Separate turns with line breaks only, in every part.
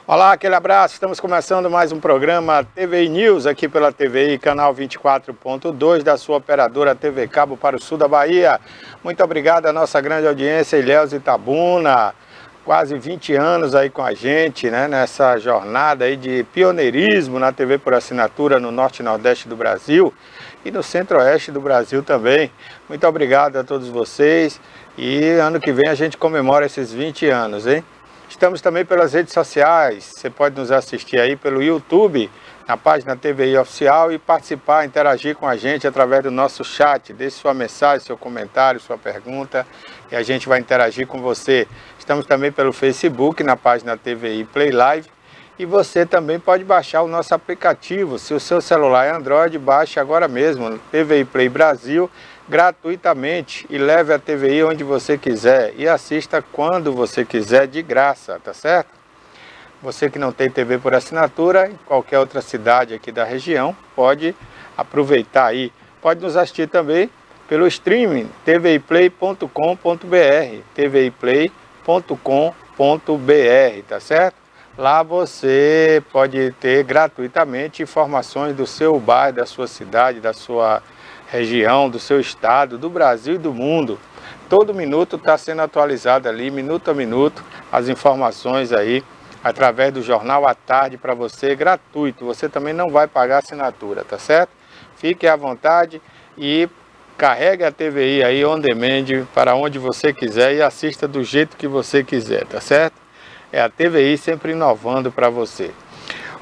Olá, aquele abraço. Estamos começando mais um programa TVI News aqui pela TVI, canal 24.2 da sua operadora TV Cabo para o sul da Bahia. Muito obrigado à nossa grande audiência, Ilhéus Itabuna. Quase 20 anos aí com a gente, né, nessa jornada aí de pioneirismo na TV por assinatura no norte e nordeste do Brasil e no centro-oeste do Brasil também. Muito obrigado a todos vocês e ano que vem a gente comemora esses 20 anos, hein? Estamos também pelas redes sociais, você pode nos assistir aí pelo YouTube, na página TVI Oficial e participar, interagir com a gente através do nosso chat. Deixe sua mensagem, seu comentário, sua pergunta e a gente vai interagir com você. Estamos também pelo Facebook, na página TVI Play Live e você também pode baixar o nosso aplicativo. Se o seu celular é Android, baixe agora mesmo, TVI Play Brasil, gratuitamente e leve a TVI onde você quiser e assista quando você quiser de graça, tá certo? Você que não tem TV por assinatura, em qualquer outra cidade aqui da região, pode aproveitar aí. Pode nos assistir também pelo streaming tviplay.com.br, tviplay.com.br, tá certo? Lá você pode ter gratuitamente informações do seu bairro, da sua cidade, da sua região, do seu estado, do Brasil e do mundo. Todo minuto está sendo atualizado ali, minuto a minuto, as informações aí, através do Jornal à Tarde para você, gratuito. Você também não vai pagar assinatura, tá certo? Fique à vontade e carregue a TVI aí on demand para onde você quiser e assista do jeito que você quiser, tá certo? É a TVI sempre inovando para você.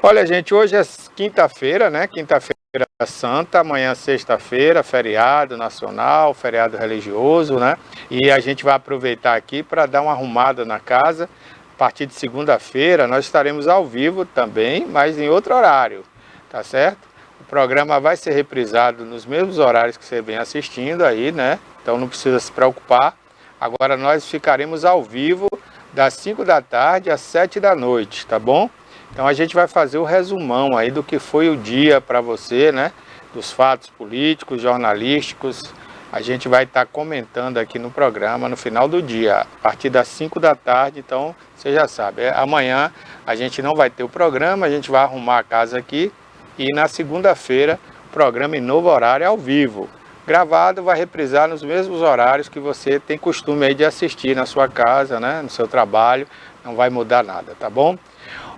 Olha, gente, hoje é quinta-feira, né? Quinta-feira Santa, amanhã sexta-feira, feriado nacional, feriado religioso, né? E a gente vai aproveitar aqui para dar uma arrumada na casa. A partir de segunda-feira nós estaremos ao vivo também, mas em outro horário, tá certo? O programa vai ser reprisado nos mesmos horários que você vem assistindo aí, né? Então não precisa se preocupar. Agora nós ficaremos ao vivo das 5 da tarde às 7 da noite, tá bom? Então a gente vai fazer o resumão aí do que foi o dia para você, né? Dos fatos políticos, jornalísticos. A gente vai estar comentando aqui no programa no final do dia, a partir das 5 da tarde. Então você já sabe, amanhã a gente não vai ter o programa, a gente vai arrumar a casa aqui. E na segunda-feira, programa em novo horário ao vivo. Gravado, vai reprisar nos mesmos horários que você tem costume aí de assistir na sua casa, né? No seu trabalho, não vai mudar nada, tá bom?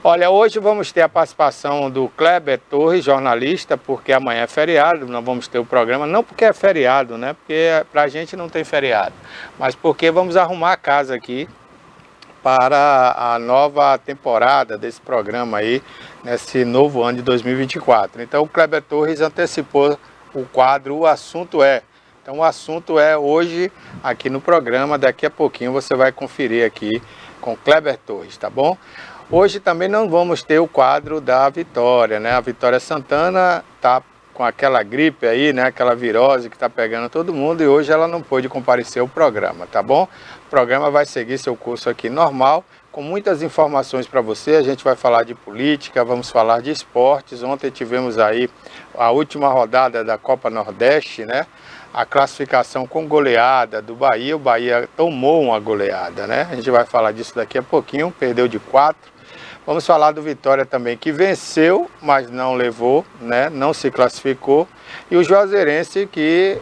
Olha, hoje vamos ter a participação do Kleber Torres, jornalista, porque amanhã é feriado, não vamos ter o programa, não porque é feriado, né? Porque pra gente não tem feriado, mas porque vamos arrumar a casa aqui para a nova temporada desse programa aí, nesse novo ano de 2024. Então o Kleber Torres antecipou o quadro O Assunto É. Então o assunto é hoje aqui no programa, daqui a pouquinho você vai conferir aqui com Kleber Torres, tá bom? Hoje também não vamos ter o quadro da Vitória, né? A Vitória Santana tá com aquela gripe aí, né? Aquela virose que tá pegando todo mundo e hoje ela não pôde comparecer ao programa, tá bom? O programa vai seguir seu curso aqui normal, com muitas informações para você. A gente vai falar de política, vamos falar de esportes. Ontem tivemos aí a última rodada da Copa Nordeste, né? A classificação com goleada do Bahia. O Bahia tomou uma goleada, né? A gente vai falar disso daqui a pouquinho, perdeu de 4. Vamos falar do Vitória também, que venceu, mas não levou, né? Não se classificou. E o Juazeirense, que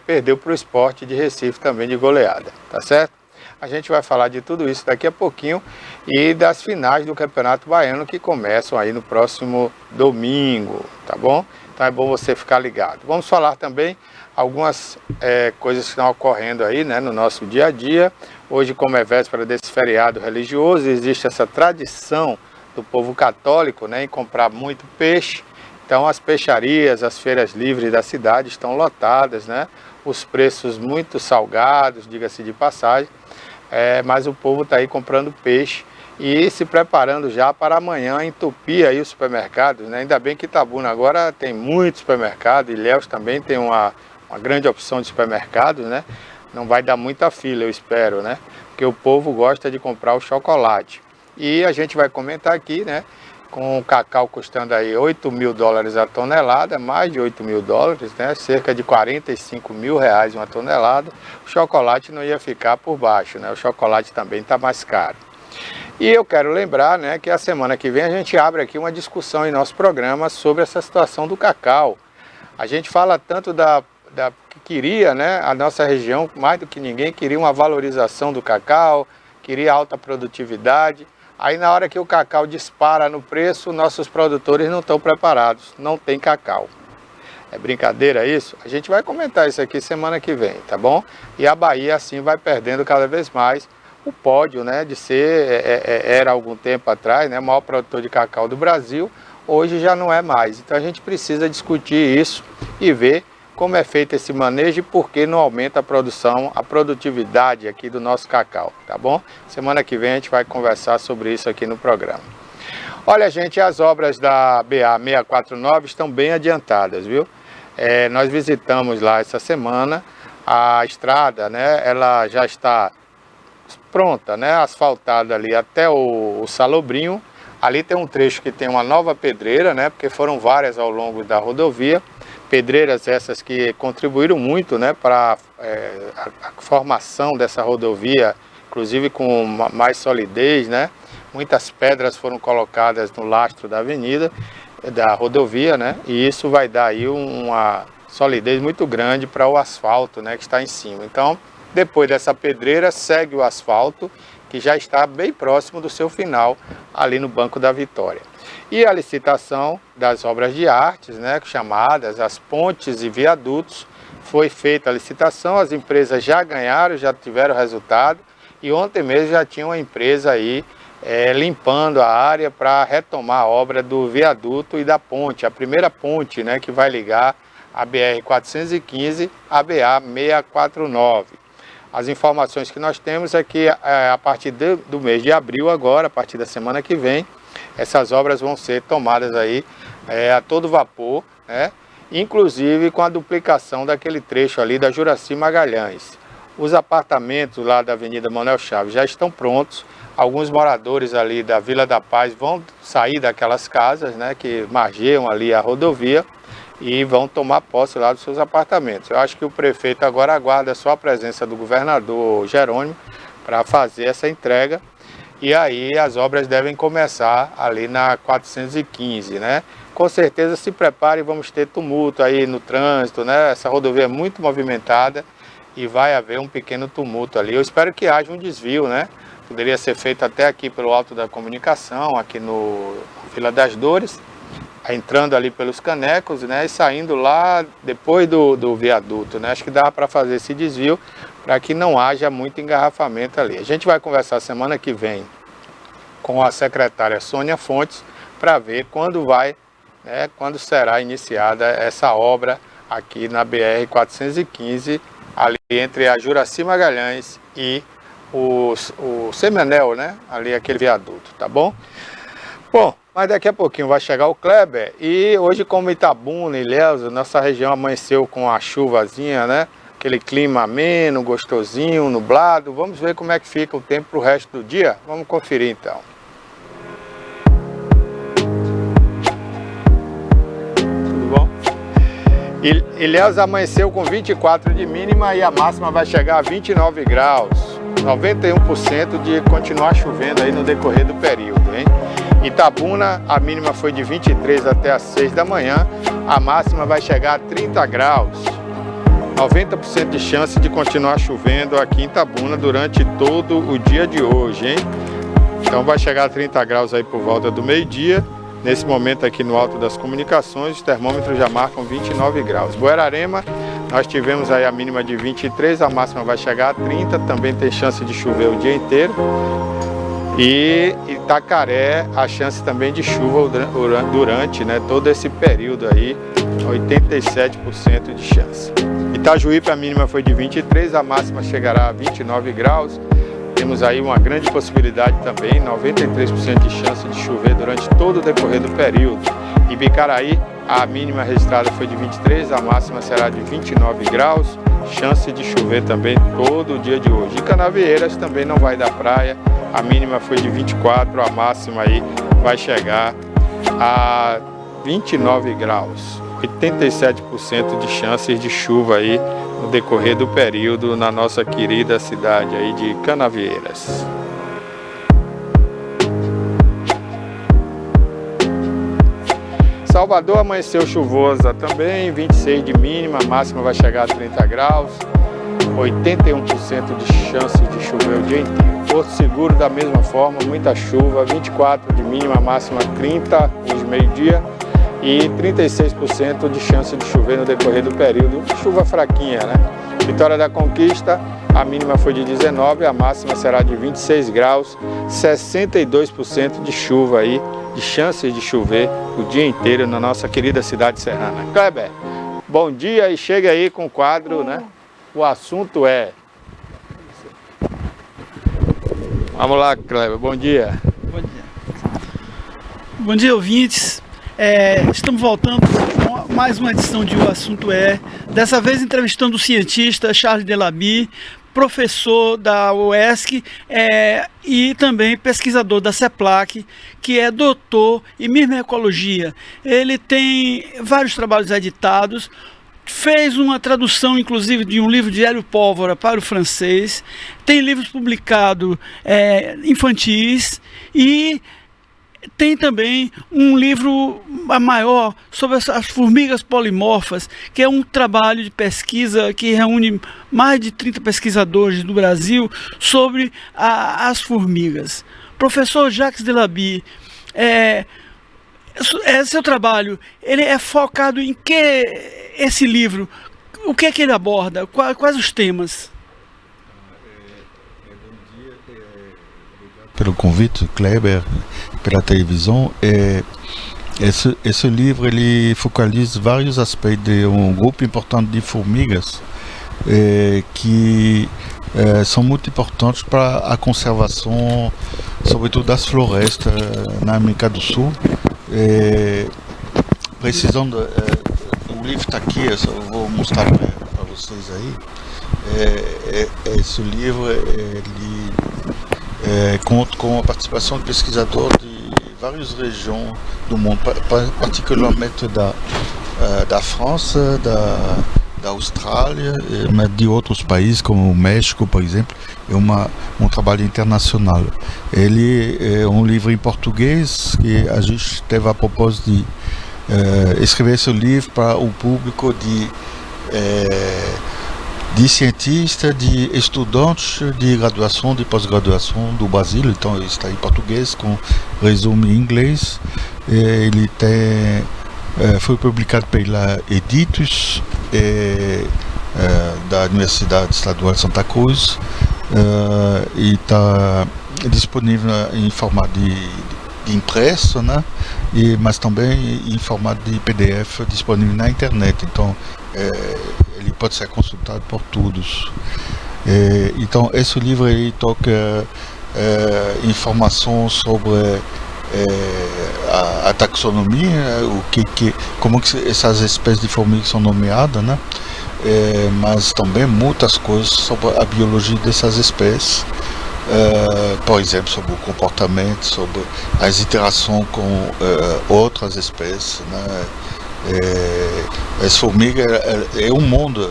perdeu para o Sport de Recife também de goleada, tá certo? A gente vai falar de tudo isso daqui a pouquinho e das finais do Campeonato Baiano que começam aí no próximo domingo, tá bom? Então é bom você ficar ligado. Vamos falar também algumas coisas que estão ocorrendo aí, né, no nosso dia a dia. Hoje, como é véspera desse feriado religioso, existe essa tradição do povo católico, né, em comprar muito peixe. Então as peixarias, as feiras livres da cidade estão lotadas, né? Os preços muito salgados, diga-se de passagem. Mas o povo está aí comprando peixe e se preparando já para amanhã entupir aí os supermercados, né? Ainda bem que Itabuna agora tem muito supermercado, Ilhéus também tem uma grande opção de supermercados, né? Não vai dar muita fila, eu espero, né? Porque o povo gosta de comprar o chocolate. E a gente vai comentar aqui, né? Com o cacau custando aí 8 mil dólares a tonelada, mais de 8 mil dólares, né? Cerca de 45 mil reais uma tonelada. O chocolate não ia ficar por baixo, né? O chocolate também está mais caro. E eu quero lembrar, né, que a semana que vem a gente abre aqui uma discussão em nosso programa sobre essa situação do cacau. A gente fala tanto que queria, né, a nossa região, mais do que ninguém, queria uma valorização do cacau, queria alta produtividade. Aí na hora que o cacau dispara no preço, nossos produtores não estão preparados, não tem cacau. É brincadeira isso? A gente vai comentar isso aqui semana que vem, tá bom? E a Bahia assim vai perdendo cada vez mais o pódio, né, de ser, era algum tempo atrás, né, o maior produtor de cacau do Brasil, hoje já não é mais. Então a gente precisa discutir isso e ver como é feito esse manejo e por que não aumenta a produção, a produtividade aqui do nosso cacau, tá bom? Semana que vem a gente vai conversar sobre isso aqui no programa. Olha, gente, as obras da BA 649 estão bem adiantadas, viu? Nós visitamos lá essa semana, a estrada, né, ela já está pronta, né, asfaltada ali até o Salobrinho. Ali tem um trecho que tem uma nova pedreira, né, porque foram várias ao longo da rodovia. Pedreiras essas que contribuíram muito, né, para a formação dessa rodovia, inclusive com mais solidez, né. Muitas pedras foram colocadas no lastro da avenida, da rodovia, né, e isso vai dar aí uma solidez muito grande para o asfalto, né, que está em cima. Então, depois dessa pedreira, segue o asfalto, que já está bem próximo do seu final, ali no Banco da Vitória. E a licitação das obras de artes, né, chamadas as pontes e viadutos, foi feita a licitação, as empresas já ganharam, já tiveram resultado, e ontem mesmo já tinha uma empresa aí limpando a área para retomar a obra do viaduto e da ponte, a primeira ponte, né, que vai ligar a BR-415 à BA 649. As informações que nós temos é que a partir do mês de abril agora, a partir da semana que vem, essas obras vão ser tomadas aí a todo vapor, né? Inclusive com a duplicação daquele trecho ali da Juracy Magalhães. Os apartamentos lá da Avenida Manuel Chaves já estão prontos. Alguns moradores ali da Vila da Paz vão sair daquelas casas, né, que margeiam ali a rodovia, e vão tomar posse lá dos seus apartamentos. Eu acho que o prefeito agora aguarda só a presença do governador Jerônimo para fazer essa entrega, e aí as obras devem começar ali na 415, né? Com certeza se prepare, vamos ter tumulto aí no trânsito, né? Essa rodovia é muito movimentada e vai haver um pequeno tumulto ali. Eu espero que haja um desvio, né? Poderia ser feito até aqui pelo Alto da Comunicação, aqui no Vila das Dores, entrando ali pelos Canecos, né, e saindo lá depois do viaduto, né? Acho que dá para fazer esse desvio para que não haja muito engarrafamento ali. A gente vai conversar semana que vem com a secretária Sônia Fontes para ver quando quando será iniciada essa obra aqui na BR-415, ali entre a Juracy Magalhães e o Semanel, né? Ali aquele viaduto, tá bom? Bom, mas daqui a pouquinho vai chegar o Kleber, e hoje, como Itabuna, Ilhéus, nossa região amanheceu com a chuvazinha, né? Aquele clima ameno, gostosinho, nublado. Vamos ver como é que fica o tempo para o resto do dia? Vamos conferir então. Tudo bom? Ilhéus amanheceu com 24 de mínima e a máxima vai chegar a 29 graus. 91% de continuar chovendo aí no decorrer do período, hein? Itabuna, a mínima foi de 23 até as 6 da manhã, a máxima vai chegar a 30 graus. 90% de chance de continuar chovendo aqui em Itabuna durante todo o dia de hoje, hein? Então vai chegar a 30 graus aí por volta do meio-dia. Nesse momento aqui no Alto das Comunicações, os termômetros já marcam 29 graus. Buerarema, nós tivemos aí a mínima de 23, a máxima vai chegar a 30, também tem chance de chover o dia inteiro. E Itacaré, a chance também de chuva durante, né, todo esse período aí, 87% de chance. Itajuípe, a mínima foi de 23, a máxima chegará a 29 graus. Temos aí uma grande possibilidade também, 93% de chance de chover durante todo o decorrer do período. Ibicaraí, a mínima registrada foi de 23, a máxima será de 29 graus, chance de chover também todo o dia de hoje. E Canavieiras também não vai dar praia, a mínima foi de 24, a máxima aí vai chegar a 29 graus. 87% de chances de chuva aí no decorrer do período na nossa querida cidade aí de Canavieiras. Salvador amanheceu chuvosa também, 26 de mínima, a máxima vai chegar a 30 graus, 81% de chance de chover o dia inteiro. Porto Seguro da mesma forma, muita chuva, 24 de mínima, máxima 30 hoje meio-dia e 36% de chance de chover no decorrer do período, chuva fraquinha, né? Vitória da Conquista, a mínima foi de 19, a máxima será de 26 graus, 62% de chuva aí, de chances de chover o dia inteiro na nossa querida cidade serrana. Kleber, bom dia e chega aí com o quadro, né? O assunto é... Vamos lá, Kleber, bom dia.
Bom dia. Bom dia, ouvintes. Estamos voltando com mais uma edição de O Assunto É. Dessa vez entrevistando o cientista Charles Delaby, professor da UESC e também pesquisador da CEPLAC, que é doutor em microecologia. Ele tem vários trabalhos editados, fez uma tradução inclusive de um livro de Hélio Pólvora para o francês, tem livros publicados infantis e tem também um livro maior sobre as formigas polimorfas, que é um trabalho de pesquisa que reúne mais de 30 pesquisadores do Brasil sobre as formigas. Professor Jacques Delaby, seu trabalho, ele é focado em que esse livro? O que é que ele aborda? Quais os temas?
Pelo convite, Kleber, pela televisão. Esse livro ele focaliza vários aspectos de um grupo importante de formigas que são muito importantes para a conservação, sobretudo das florestas na América do Sul. Precisando, o livro está aqui, eu só vou mostrar para vocês aí. Esse livro ele conta com a participação de pesquisadores de várias regiões do mundo, particularmente da França, da Austrália, mas de outros países como o México, por exemplo. É um trabalho internacional. Ele é um livro em português que a gente teve a propósito de escrever esse livro para o público de cientistas, de estudantes de graduação, de pós-graduação do Brasil. Então ele está em português com resumo em inglês. Ele foi publicado pela Editus da Universidade Estadual de Santa Cruz e está disponível em formato de impresso, né? Mas também em formato de PDF disponível na internet. Então ele pode ser consultado por todos. Então esse livro aí toca informação sobre a taxonomia, como que essas espécies de formigas são nomeadas, né? Mas também muitas coisas sobre a biologia dessas espécies. Por exemplo, sobre o comportamento, sobre as interações com outras espécies, né? As formigas é um mundo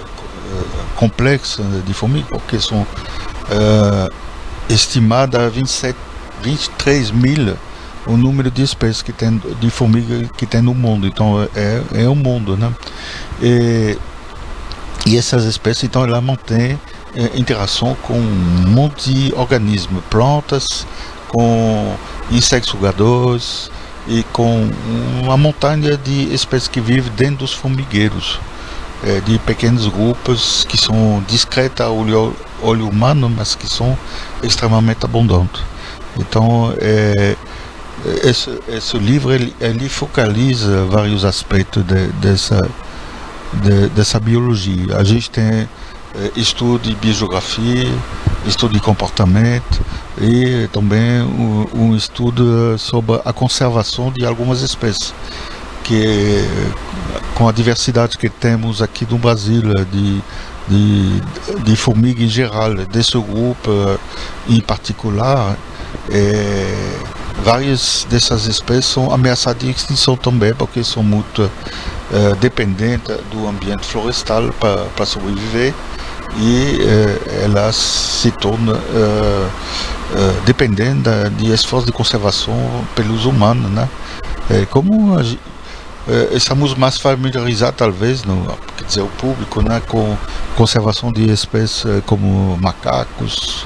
complexo de formigas, porque são estimadas a 23 mil o número de espécies que tem de formiga que tem no mundo. Então é um mundo, né? E essas espécies, então, elas mantêm interação com um monte de organismos, plantas, com insetos sugadores e com uma montanha de espécies que vivem dentro dos formigueiros, de pequenos grupos que são discretos ao olho humano, mas que são extremamente abundantes. Então esse livro ele focaliza vários aspectos dessa biologia. A gente tem estudo de biogeografia, estudo de comportamento e também um estudo sobre a conservação de algumas espécies, que com a diversidade que temos aqui no Brasil de formiga em geral, desse grupo em particular, várias dessas espécies são ameaçadas de extinção também, porque são muito dependentes do ambiente florestal para sobreviver, e elas se tornam dependentes de esforços de conservação pelos humanos, né? Como estamos mais familiarizados, talvez, quer dizer, o público, né, com conservação de espécies como macacos,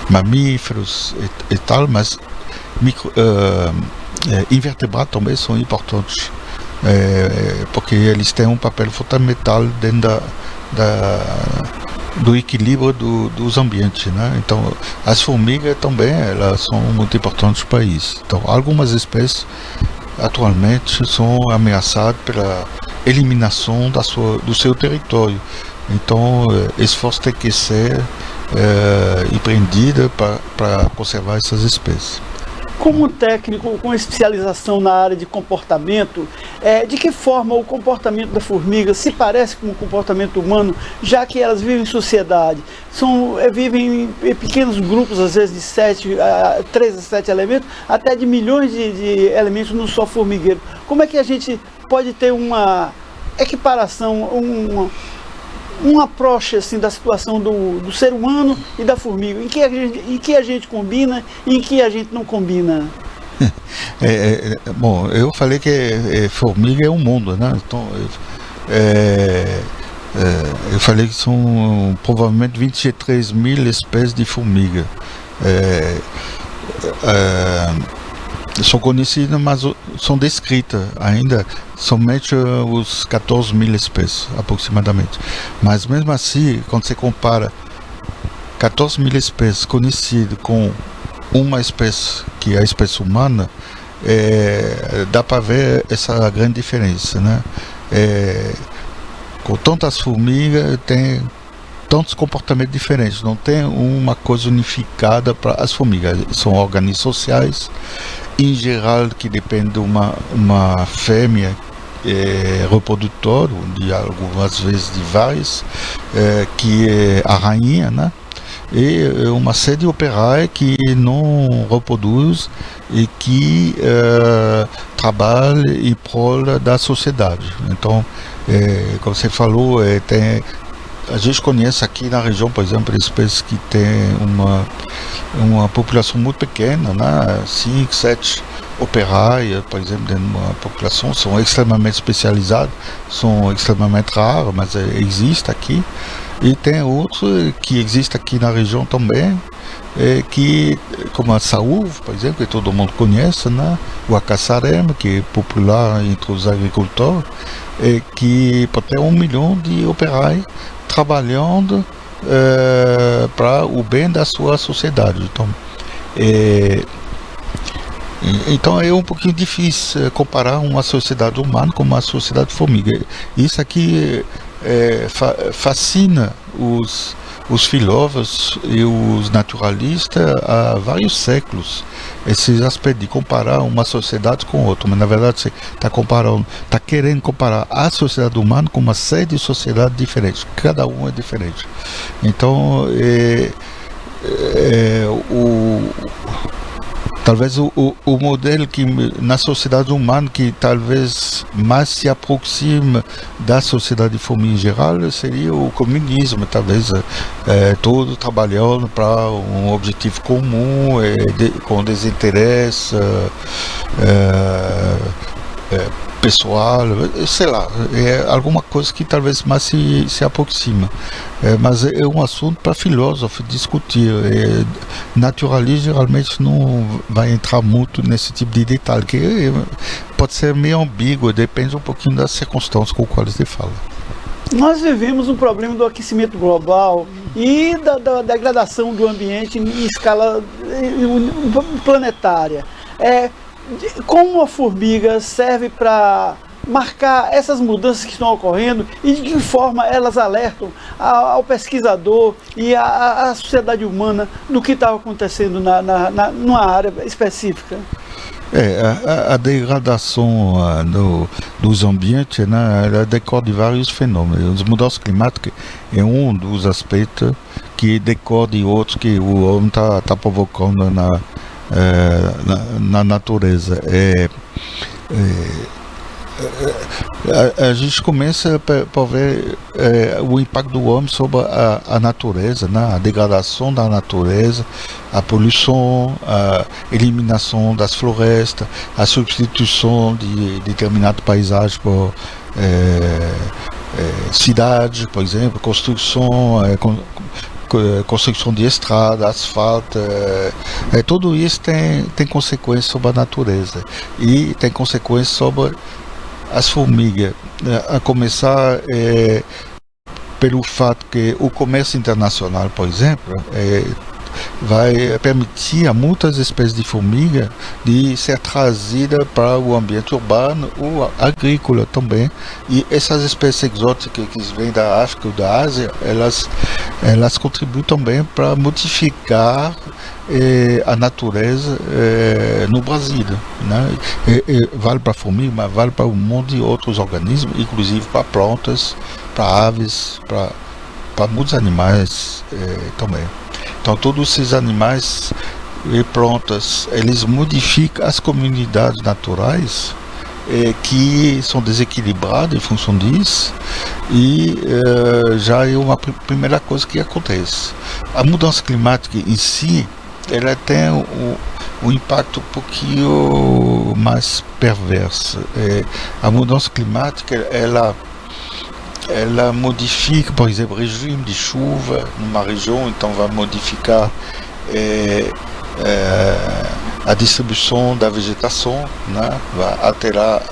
mamíferos e tal, mas invertebrados também são importantes, porque eles têm um papel fundamental dentro do equilíbrio dos ambientes, né? Então, as formigas também, elas são muito importantes para isso. Então, algumas espécies atualmente são ameaçadas pela eliminação do seu território. Então, esforço tem que ser empreendido para conservar essas espécies.
Como técnico com especialização na área de comportamento, de que forma o comportamento da formiga se parece com o comportamento humano, já que elas vivem em sociedade? Vivem em pequenos grupos, às vezes de 3 a 7 elementos, até de milhões de elementos num só formigueiro. Como é que a gente pode ter uma equiparação, um approach assim, da situação do ser humano e da formiga? Em que a gente combina e em que a gente não combina?
Bom, eu falei que formiga é um mundo, né? Então, eu falei que são provavelmente 23 mil espécies de formiga. São conhecidas, mas são descritas ainda somente os 14 mil espécies, aproximadamente. Mas mesmo assim, quando você compara 14 mil espécies conhecidas com uma espécie, que é a espécie humana, dá para ver essa grande diferença, né? Com tantas formigas, tem tantos comportamentos diferentes, não tem uma coisa unificada para as formigas. São organismos sociais, em geral, que depende de uma fêmea reprodutora, de algumas vezes de várias, que é a rainha, né? E uma série de operários que não reproduz e que trabalham em prol da sociedade. Então, como você falou, a gente conhece aqui na região, por exemplo, espécies que têm uma população muito pequena, né? 5, 7 operários, por exemplo, dentro de uma população, são extremamente especializados, são extremamente raros, mas existem aqui. E tem outros que existem aqui na região também, que, como a saúva, por exemplo, que todo mundo conhece, né? O acaçarema, que é popular entre os agricultores, que pode ter 1 milhão de operários trabalhando para o bem da sua sociedade. Então é um pouquinho difícil comparar uma sociedade humana com uma sociedade formiga. Isso aqui fascina os filósofos e os naturalistas há vários séculos, esses aspectos de comparar uma sociedade com outra, mas na verdade você está querendo comparar a sociedade humana com uma série de sociedades diferentes, cada uma é diferente. Então talvez o modelo que na sociedade humana que talvez mais se aproxima da sociedade de formiga em geral seria o comunismo, talvez todo trabalhando para um objetivo comum, com desinteresse pessoal, sei lá, alguma coisa que talvez mais se aproxima. Mas é um assunto para filósofo discutir. Naturalista geralmente não vai entrar muito nesse tipo de detalhe, que pode ser meio ambíguo, depende um pouquinho das circunstâncias com as quais se fala.
Nós vivemos um problema do aquecimento global e da degradação do ambiente em escala planetária. Como a formiga serve para marcar essas mudanças que estão ocorrendo e de que forma elas alertam ao pesquisador e à sociedade humana do que está acontecendo numa área específica?
A degradação dos ambientes, né, ela decorre de vários fenômenos. As mudanças climáticas é um dos aspectos que decorre de outros que o homem está provocando na natureza. A gente começa por ver o impacto do homem sobre a natureza, né? A degradação da natureza, a poluição, a eliminação das florestas, a substituição de determinadas paisagens por cidades, por exemplo, construção de estrada, asfalto, tudo isso tem consequências sobre a natureza e tem consequências sobre as formigas, a começar pelo fato que o comércio internacional, por exemplo, vai permitir a muitas espécies de formiga de ser trazida para o ambiente urbano ou agrícola também. E essas espécies exóticas que vêm da África ou da Ásia, elas contribuem também para modificar a natureza no Brasil, né? Vale para a formiga, mas vale para um monte de outros organismos, inclusive para plantas, para aves, para muitos animais também. Então todos esses animais e plantas, eles modificam as comunidades naturais que são desequilibradas em função disso, e já é uma primeira coisa que acontece. A mudança climática em si, ela tem um impacto um pouquinho mais perverso. A mudança climática, ela modifica, por exemplo, o regime de chuva numa região, então vai modificar a distribuição da vegetação, né? Vai alterar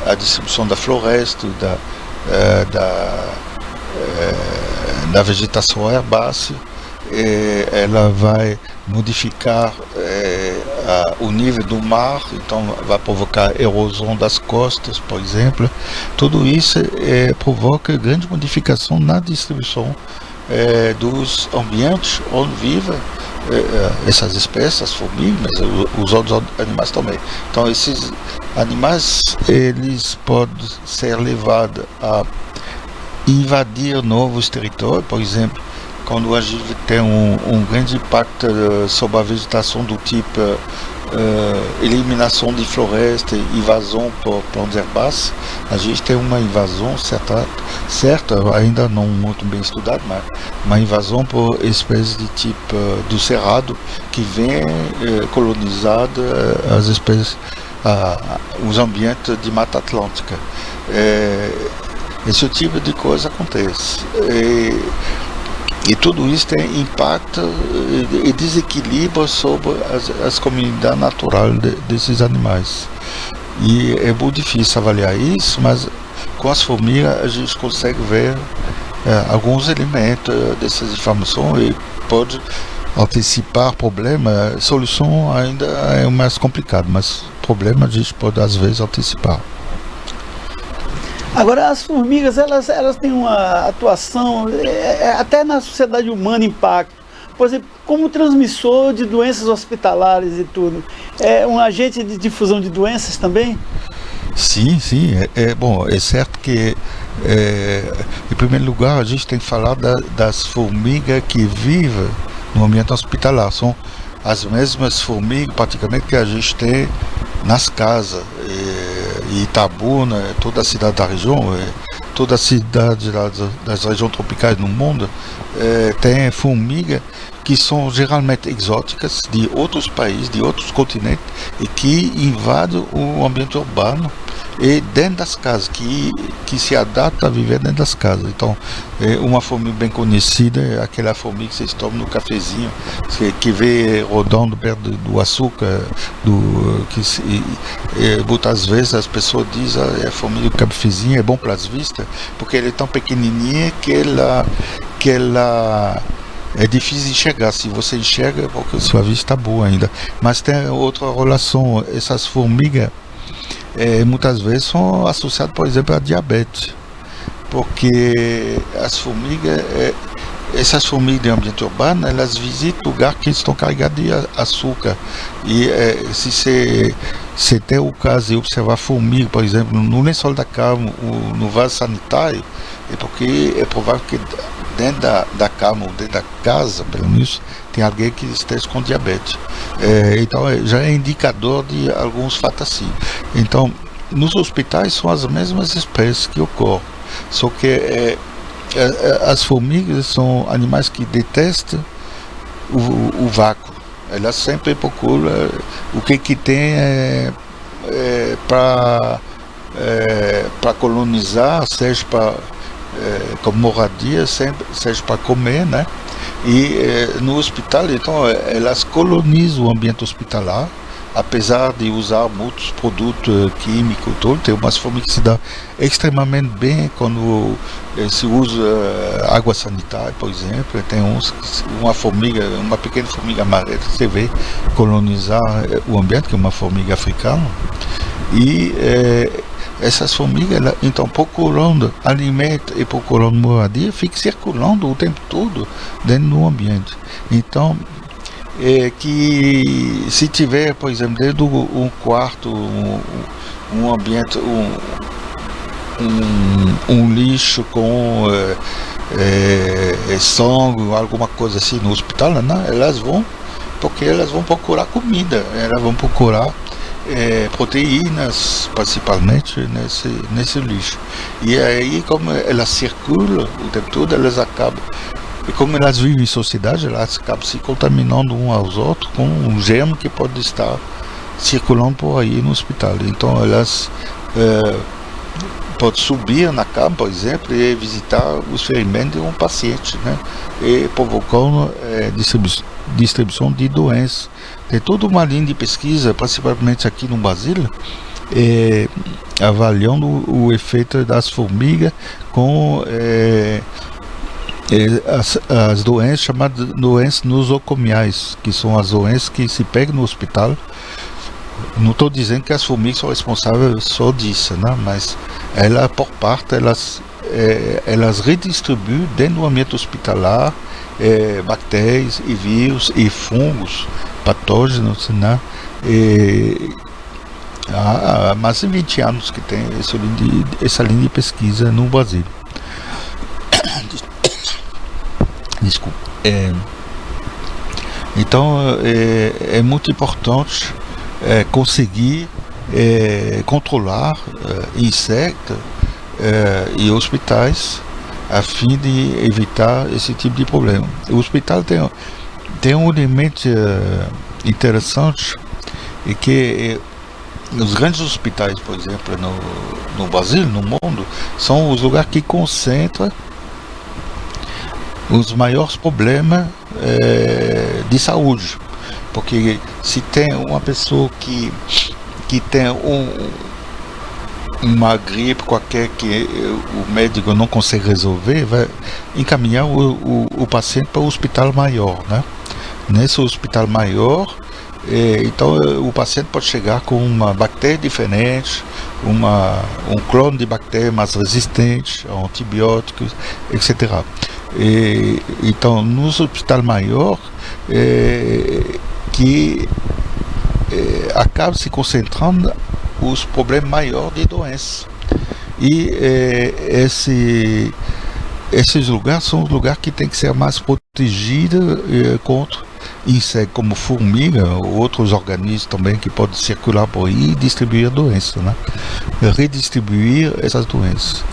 a distribuição da floresta, da vegetação herbácea. Ela vai modificar o nível do mar, então vai provocar erosão das costas, por exemplo. Tudo isso provoca grande modificação na distribuição dos ambientes onde vivem essas espécies, as formigas, os outros animais também. Então esses animais, eles podem ser levados a invadir novos territórios, por exemplo, quando a gente tem um grande impacto sobre a vegetação do tipo eliminação de floresta, invasão por plantas herbáceas, a gente tem uma invasão certa, ainda não muito bem estudada, mas uma invasão por espécies de tipo do cerrado que vem colonizar as espécies, os ambientes de Mata Atlântica. Esse tipo de coisa acontece. E tudo isso tem impacto e desequilíbrio sobre as comunidades naturais desses animais. E é muito difícil avaliar isso, mas com as formigas a gente consegue ver alguns elementos dessas informações e pode antecipar problemas. A solução ainda é mais complicada, mas problema a gente pode às vezes antecipar.
Agora, as formigas, elas têm uma atuação, até na sociedade humana, impacto. Por exemplo, como transmissor de doenças hospitalares e tudo. É um agente de difusão de doenças também?
Sim. Bom, é certo que, em primeiro lugar, a gente tem que falar das formigas que vivem no ambiente hospitalar. São as mesmas formigas, praticamente, que a gente tem nas casas. Itabuna, toda a cidade da região, toda a cidade das regiões tropicais no mundo, tem formigas que são geralmente exóticas de outros países, de outros continentes, e que invadem o ambiente urbano e dentro das casas, que se adapta a viver dentro das casas. Então, uma formiga bem conhecida é aquela formiga que vocês tomam no cafezinho, que vê rodando perto do açúcar, muitas vezes as pessoas dizem é a formiga do cafezinho, é bom para as vistas, porque ela é tão pequenininha que ela é difícil de enxergar. Se você enxerga, é porque sua vista está boa ainda. Mas tem outra relação, essas formigas muitas vezes são associadas, por exemplo, a diabetes, porque essas formigas de ambiente urbano, elas visitam lugares que estão carregados de açúcar, e se você tem o caso de observar formiga, por exemplo, no lençol da cama, no vaso sanitário, é porque é provável que dentro da cama ou dentro da casa, pelo menos, tem alguém que esteja com diabetes. Então já é indicador de alguns fatos assim. Então nos hospitais são as mesmas espécies que ocorrem, só que as formigas são animais que detestam o vácuo. Elas sempre procuram o que tem para colonizar, seja para como moradia, seja para comer, né? E no hospital, então, elas colonizam o ambiente hospitalar, apesar de usar muitos produtos químicos, tem umas formigas que se dão extremamente bem quando se usa água sanitária, por exemplo. Tem uma pequena formiga amarela que você vê colonizar o ambiente, que é uma formiga africana. E essas formigas, então, procurando alimento e procurando moradia, ficam circulando o tempo todo dentro do ambiente. Então, que se tiver, por exemplo, dentro de um quarto, um ambiente, um lixo com sangue, alguma coisa assim no hospital, né? Elas vão procurar comida, elas vão procurar proteínas, principalmente nesse lixo. E aí, como elas circulam o tempo todo, elas acabam. E como elas vivem em sociedade, elas acabam se contaminando uns aos outros com um germe que pode estar circulando por aí no hospital. Então elas podem subir na cama, por exemplo, e visitar os ferimentos de um paciente, né? E provocando distribuição de doenças. Tem toda uma linha de pesquisa, principalmente aqui no Brasil, avaliando o efeito das formigas com as doenças chamadas doenças nosocomiais, que são as doenças que se pegam no hospital. Não estou dizendo que as formigas são responsáveis só disso, né? Mas por parte, elas redistribuem dentro do ambiente hospitalar bactérias e vírus e fungos patógenos, né? Há mais de 20 anos que tem essa linha de pesquisa no Brasil. Desculpa. Então é muito importante conseguir controlar insetos e hospitais a fim de evitar esse tipo de problema. O hospital tem um elemento interessante, e que os grandes hospitais, por exemplo, no Brasil, no mundo, são os lugares que concentram os maiores problemas de saúde. Porque se tem uma pessoa que tem uma gripe qualquer que o médico não consegue resolver, vai encaminhar o paciente para o hospital maior, né? Nesse hospital maior, então o paciente pode chegar com uma bactéria diferente, um clone de bactéria mais resistente a antibióticos, etc. Então, nos hospitais maiores, que acaba se concentrando os problemas maiores de doença. E esses lugares são os lugares que tem que ser mais protegidos contra insetos como formiga ou outros organismos também que podem circular por aí e distribuir a doença, né? Redistribuir essas doenças.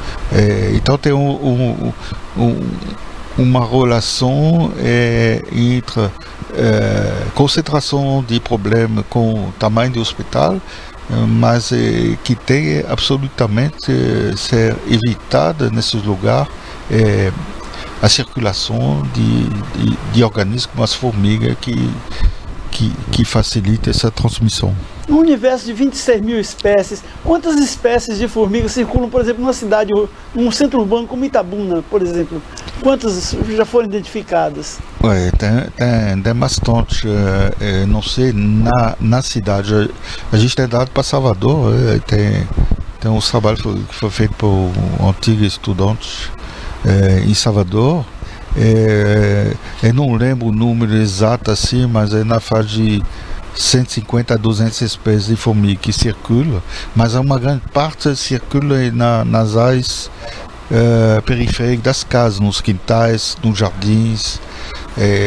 Então tem uma relação entre concentração de problemas com o tamanho do hospital, mas que tem absolutamente ser evitada nesses lugares a circulação de organismos como as formigas que facilita essa transmissão.
No universo de 26 mil espécies, quantas espécies de formigas circulam, por exemplo, numa cidade, num centro urbano como Itabuna, por exemplo? Quantas já foram identificadas?
Tem bastante, não sei, na cidade. A gente tem dado para Salvador, tem um trabalho que foi feito por antigos estudantes em Salvador. Eu não lembro o número exato assim, mas é na faixa de 150 a 200 espécies de formiga que circulam, mas uma grande parte circula nas áreas periféricas das casas, nos quintais, nos jardins.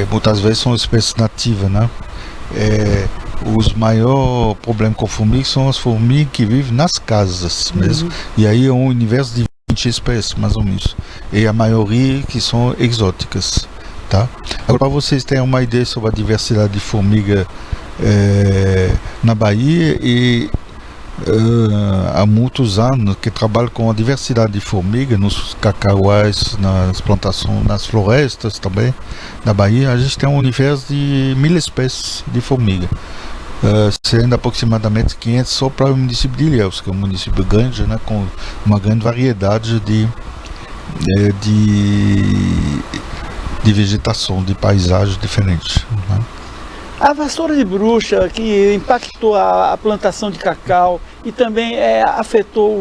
Muitas vezes são espécies nativas, né? os maiores problemas com formigas são as formigas que vivem nas casas mesmo. E aí é um universo de 20 espécies, mais ou menos. E a maioria que são exóticas, tá? Agora, para vocês terem uma ideia sobre a diversidade de formiga na Bahia, e há muitos anos que trabalho com a diversidade de formiga nos cacauás, nas plantações, nas florestas também da Bahia. A gente tem um universo de 1000 espécies de formiga, sendo aproximadamente 500 só para o município de Ilhéus, que é um município grande, né, com uma grande variedade de vegetação, de paisagens diferentes, né?
A vassoura de bruxa, que impactou a plantação de cacau e também afetou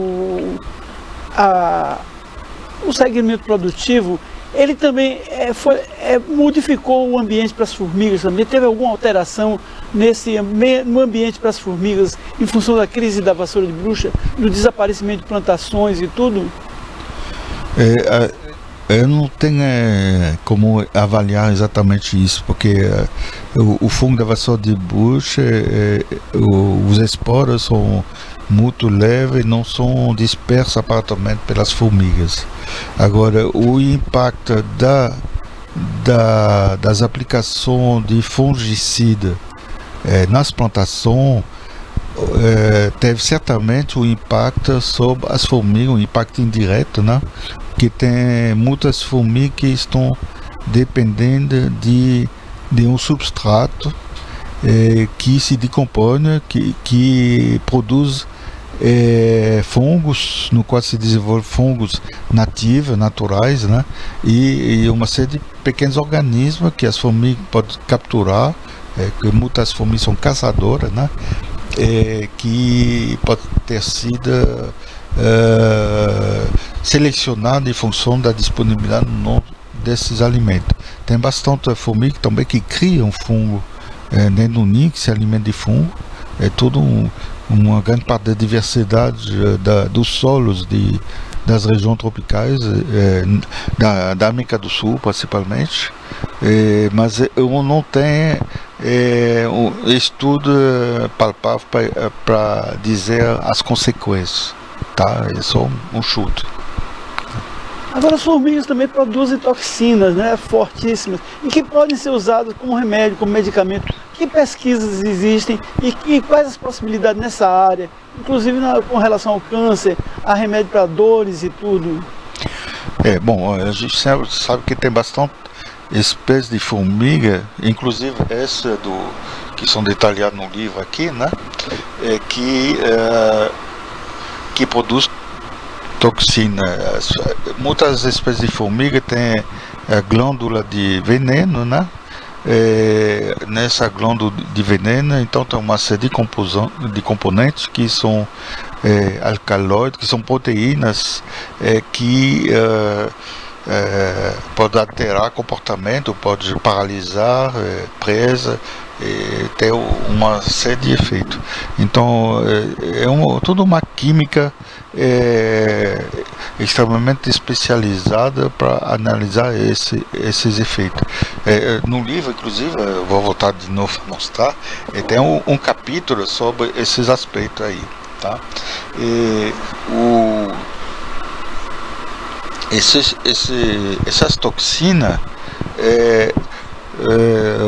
o segmento produtivo, ele também modificou o ambiente para as formigas também. Teve alguma alteração no ambiente para as formigas em função da crise da vassoura de bruxa, do desaparecimento de plantações e tudo?
Eu não tenho como avaliar exatamente isso, porque o fungo da vassoura de bruxa, os esporos são muito leves e não são dispersos aparentemente pelas formigas. Agora, o impacto das aplicações de fungicida nas plantações teve certamente um impacto sobre as formigas, um impacto indireto, né? Que tem muitas formigas que estão dependendo de um substrato que se decompõe, que produz fungos, no qual se desenvolve fungos nativos, naturais, né? E uma série de pequenos organismos que as formigas podem capturar, que muitas formigas são caçadoras, né? Que pode ter sido selecionado em função da disponibilidade desses alimentos. Tem bastante formiga também que criam fungo dentro do ninho, que se alimenta de fungo. É toda uma grande parte da diversidade dos solos das regiões tropicais, da América do Sul principalmente, mas eu não tenho um estudo palpável para dizer as consequências, tá? É só um chute.
Agora, as formigas também produzem toxinas, né, fortíssimas, e que podem ser usadas como remédio, como medicamento. Que pesquisas existem e quais as possibilidades nessa área, inclusive com relação ao câncer, a remédio para dores e tudo?
Bom, a gente sabe que tem bastante espécies de formiga, inclusive essa que são detalhadas no livro aqui, né, que produz toxina. Muitas espécies de formiga têm a glândula de veneno, né? Nessa glândula de veneno, então tem uma série de componentes que são alcaloides, que são proteínas que pode alterar comportamento, pode paralisar, presa, ter uma série de efeitos. Então toda uma química extremamente especializada para analisar esses efeitos. No livro, inclusive, eu vou voltar de novo a mostrar, tem um capítulo sobre esses aspectos aí, tá? Essas toxinas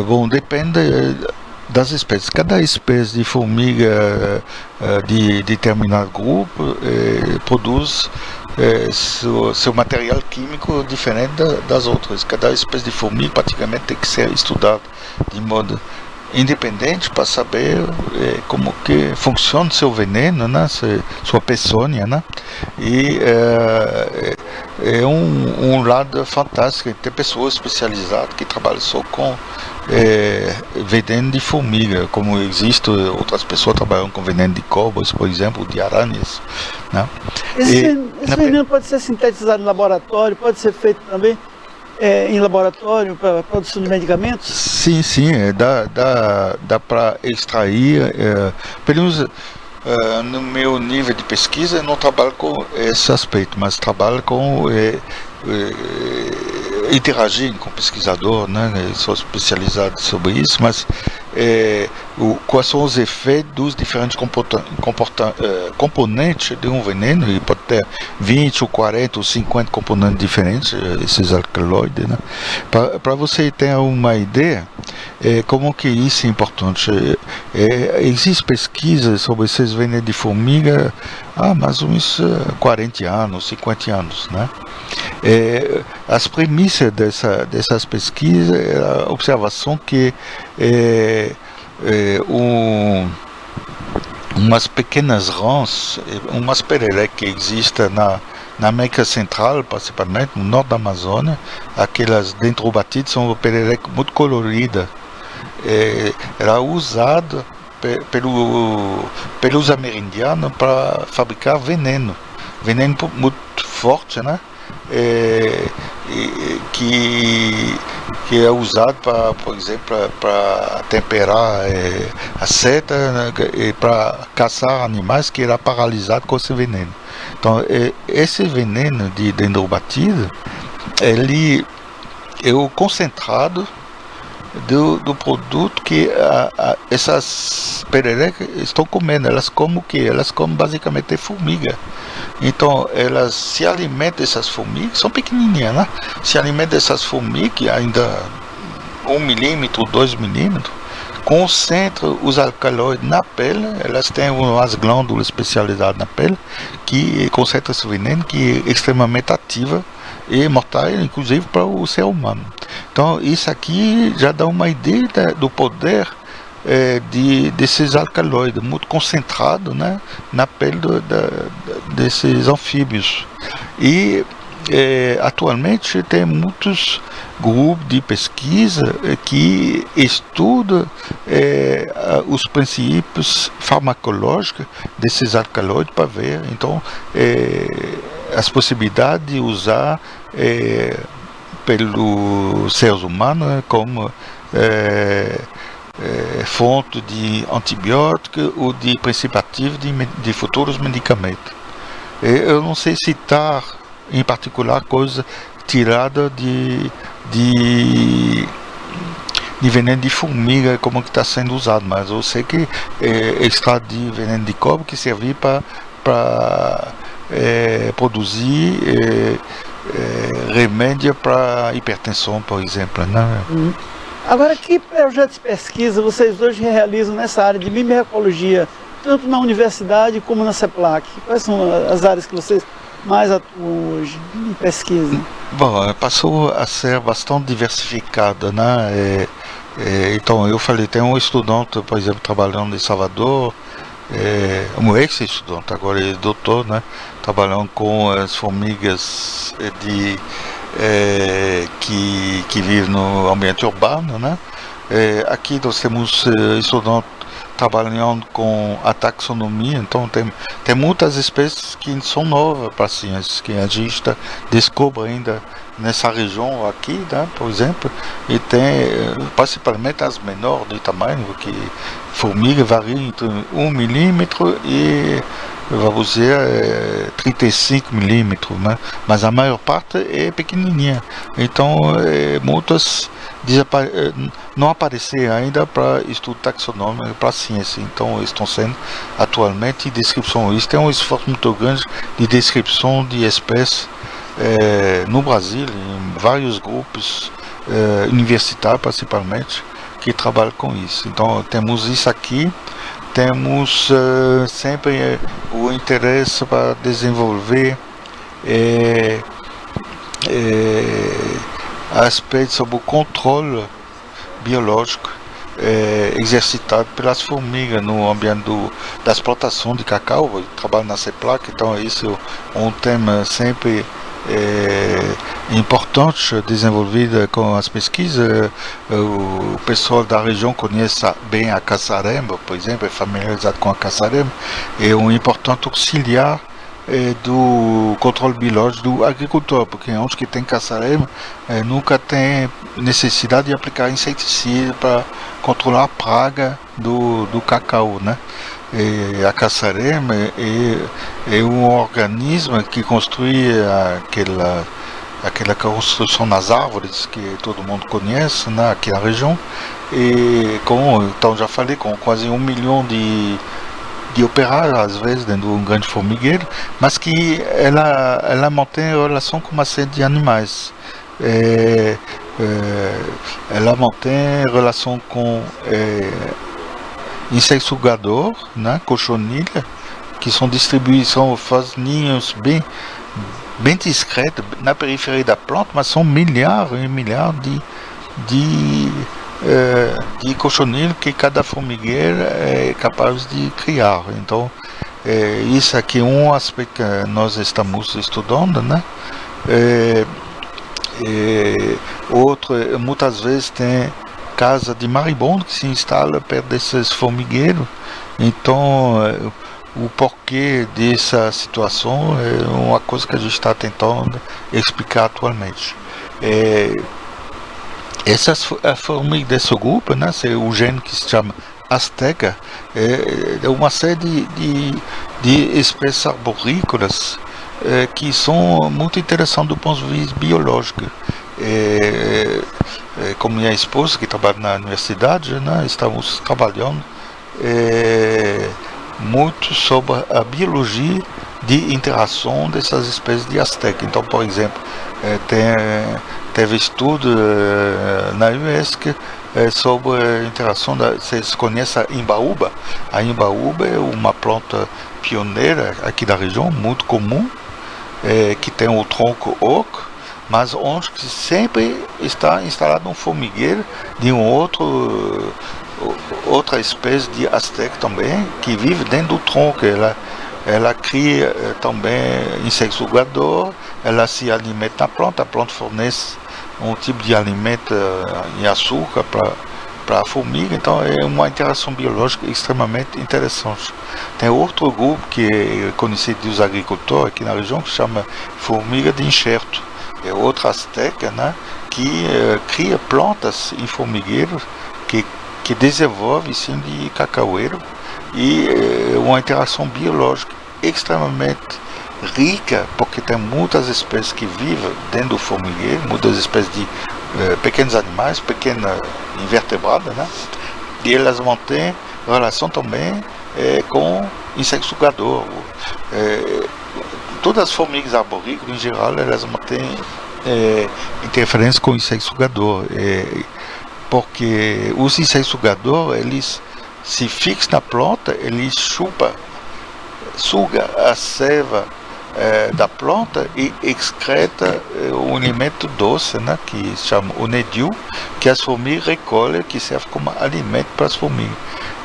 vão depender das espécies. Cada espécie de formiga de determinado grupo produz seu material químico diferente das outras. Cada espécie de formiga praticamente tem que ser estudada de modo independente para saber como que funciona seu veneno, né, sua peçonha, né? E é um lado fantástico. Tem pessoas especializadas que trabalham só com veneno de formiga, como existem outras pessoas trabalhando com veneno de cobras, por exemplo, de aranhas, né?
Esse veneno pode ser sintetizado em laboratório, pode ser feito também em laboratório para a produção de medicamentos?
Sim, dá para extrair, pelo menos no meu nível de pesquisa eu não trabalho com esse aspecto, mas trabalho com interagindo com pesquisador, né? Eu sou especializado sobre isso, mas quais são os efeitos dos diferentes componentes de um veneno, e pode ter 20 ou 40 ou 50 componentes diferentes, esses alcaloides, né? Para você ter uma ideia, como que isso é importante. Existem pesquisas sobre esses venenos de formiga há mais ou menos 40 anos, 50 anos, né? As premissas dessas pesquisas era a observação que umas pequenas rãs, umas pererecas que existem na América Central, principalmente no norte da Amazônia, aquelas dendrobatidas são pererecas muito coloridas. Era usado pelos amerindianos para fabricar veneno muito forte, né? Que é usado para, por exemplo, para temperar a seta, né? E para caçar animais que eram paralisados com esse veneno. Então, esse veneno de dendrobatida, ele é o concentrado do produto que essas pererecas estão comendo. Elas comem o quê? Elas comem basicamente formiga. Então elas se alimentam dessas formigas, são pequenininhas, né? Se alimentam dessas formigas, ainda 1 milímetro, 2 milímetros, concentram os alcaloides na pele. Elas têm umas glândulas especializadas na pele que concentram esse veneno, que é extremamente ativa e mortal, inclusive para o ser humano. Então isso aqui já dá uma ideia do poder desses alcaloides muito concentrado, né, na pele desses anfíbios. E atualmente tem muitos grupos de pesquisa que estudam os princípios farmacológicos desses alcaloides para ver então as possibilidades de usar pelos seres humanos como fonte de antibiótico ou de princípio ativo de futuros medicamentos. Eu não sei citar em particular coisa tirada de veneno de formiga como que está sendo usado, mas eu sei que extrato de veneno de cobre que servia para produzir remédio para hipertensão, por exemplo, né?
Agora, que projetos de pesquisa vocês hoje realizam nessa área de microecologia, tanto na universidade como na CEPLAC? Quais são as áreas que vocês mais atuam hoje em pesquisa?
Bom, passou a ser bastante diversificada, né? Então, eu falei, tem um estudante, por exemplo, trabalhando em Salvador, um ex-estudante, agora é doutor, né? Trabalhando com as formigas que vivem no ambiente urbano, né? Aqui nós temos estudantes trabalhando com a taxonomia, então tem muitas espécies que são novas para a ciência, que a gente descobre ainda nessa região aqui, né, por exemplo, e tem principalmente as menores de tamanho, que formiga varia entre 1 milímetro e vamos dizer 35 milímetros, né? Mas a maior parte é pequenininha, então muitas não apareceram ainda para estudo taxonômico, para a ciência, então estão sendo atualmente descrição. Isso tem um esforço muito grande de descrição de espécies no Brasil, em vários grupos universitários principalmente, que trabalham com isso. Então temos isso aqui, temos sempre o interesse para desenvolver aspectos sobre o controle biológico exercitado pelas formigas no ambiente da explotação de cacau. Eu trabalho na CEPLAC, então isso é um tema sempre importante desenvolvido com as pesquisas. O pessoal da região conhece bem a caçarema, por exemplo, é familiarizado com a caçarema, é um importante auxiliar do controle biológico do agricultor, porque onde que tem caçarema nunca tem necessidade de aplicar inseticida para controlar a praga do cacau, né? A caçarema é um organismo que construi aquela construção nas árvores que todo mundo conhece, né, aqui na região, e então já falei, com quase 1 milhão de operários, às vezes, dentro de um grande formigueiro, mas que ela mantém relação com uma série de animais. Ela mantém relação com inseto sugador, né, cochonilha, que são distribuídos, fazem ninhos bem discretos na periferia da planta, mas são milhares e milhares de cochonilhas que cada formigueiro é capaz de criar. Então, isso aqui é um aspecto que nós estamos estudando, né? Outro, muitas vezes tem casa de maribondo que se instala perto desses formigueiros. Então, o porquê dessa situação é uma coisa que a gente está tentando explicar atualmente. Essas formigas desse grupo, né, o gene que se chama Azteca, é uma série de espécies arborícolas que são muito interessantes do ponto de vista biológico. Como minha esposa, que trabalha na universidade, né, estamos trabalhando muito sobre a biologia de interação dessas espécies de Azteca. Então, por exemplo, teve estudo na UESC sobre a interação vocês conhecem a imbaúba? A imbaúba é uma planta pioneira aqui da região, muito comum, que tem o tronco oco, mas onde sempre está instalado um formigueiro de outra espécie de Azteca também, que vive dentro do tronco. Ela cria também inseto sugador, ela se alimenta na planta, a planta fornece um tipo de alimento em açúcar para a formiga, então é uma interação biológica extremamente interessante. Tem outro grupo que é conhecido dos agricultores aqui na região, que se chama formiga de enxerto. É outra Azteca, né, que cria plantas em formigueiros que desenvolve sim de cacaueiro, e uma interação biológica extremamente rica, porque tem muitas espécies que vivem dentro do formigueiro, muitas espécies de pequenos animais, pequenas invertebradas, né? E elas mantêm relação também com inseto sugador. Todas as formigas arborícolas, em geral, elas mantêm interferência com o inseto sugador, porque os insetos sugadores, eles se fixam na planta, eles suga a seiva da planta e excreta um alimento doce, né, que se chama onedil, que as formigas recolhem, que serve como alimento para as formigas.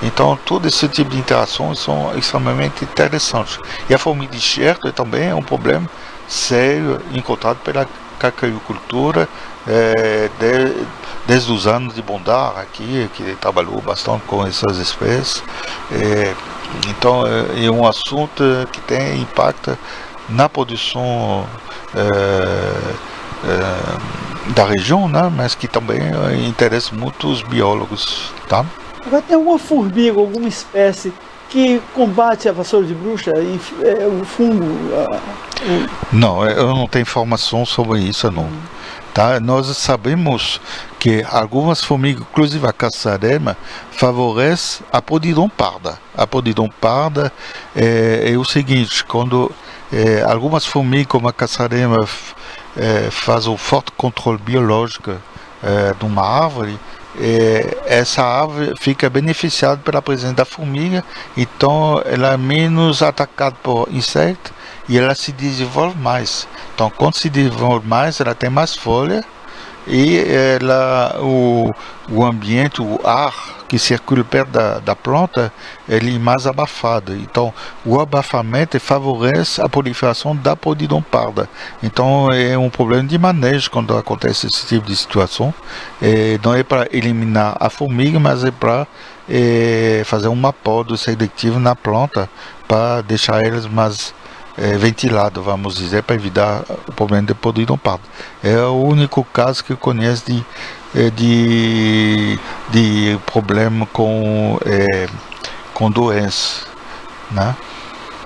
Então, todo esse tipo de interações são extremamente interessantes. E a formiga de enxerto também é um problema sério encontrado pela cacauicultura desde os anos de Bondar aqui, que trabalhou bastante com essas espécies. Então, é um assunto que tem impacto na produção da região, né, mas que também interessa muito os biólogos, tá?
Agora, tem alguma formiga, alguma espécie que combate a vassoura de bruxa, o fungo?
Não, eu não tenho informação sobre isso, não. Tá? Nós sabemos que algumas formigas, inclusive a caçarema, favorece a podridão parda. A podridão parda é o seguinte: quando algumas formigas, como a caçarema, fazem um forte controle biológico de uma árvore, essa árvore fica beneficiada pela presença da formiga, então ela é menos atacada por insetos e ela se desenvolve mais. Então, quando se desenvolve mais, ela tem mais folha e o ambiente, o ar que circula perto da planta, ele é mais abafado. Então, o abafamento favorece a proliferação da podridão parda. Então, é um problema de manejo quando acontece esse tipo de situação. Não é para eliminar a formiga, mas é para fazer uma poda seletiva na planta, para deixar elas mais ventilado, vamos dizer, para evitar o problema de podridão parda. É o único caso que eu conheço de problema com doença, né?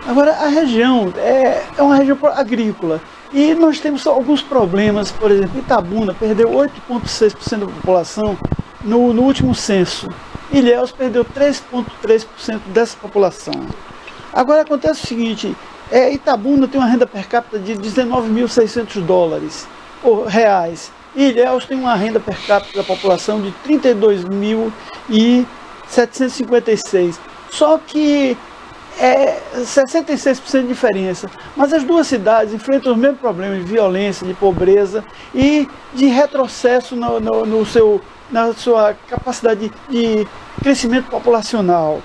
Agora, a região é uma região agrícola. E nós temos alguns problemas, por exemplo, Itabuna perdeu 8,6% da população no último censo. Ilhéus perdeu 3,3% dessa população. Agora acontece o seguinte, Itabuna tem uma renda per capita de $19.600 reais. E Ilhéus tem uma renda per capita da população de 32.756. Só que 66% de diferença. Mas as duas cidades enfrentam os mesmos problemas de violência, de pobreza e de retrocesso na sua capacidade de crescimento populacional.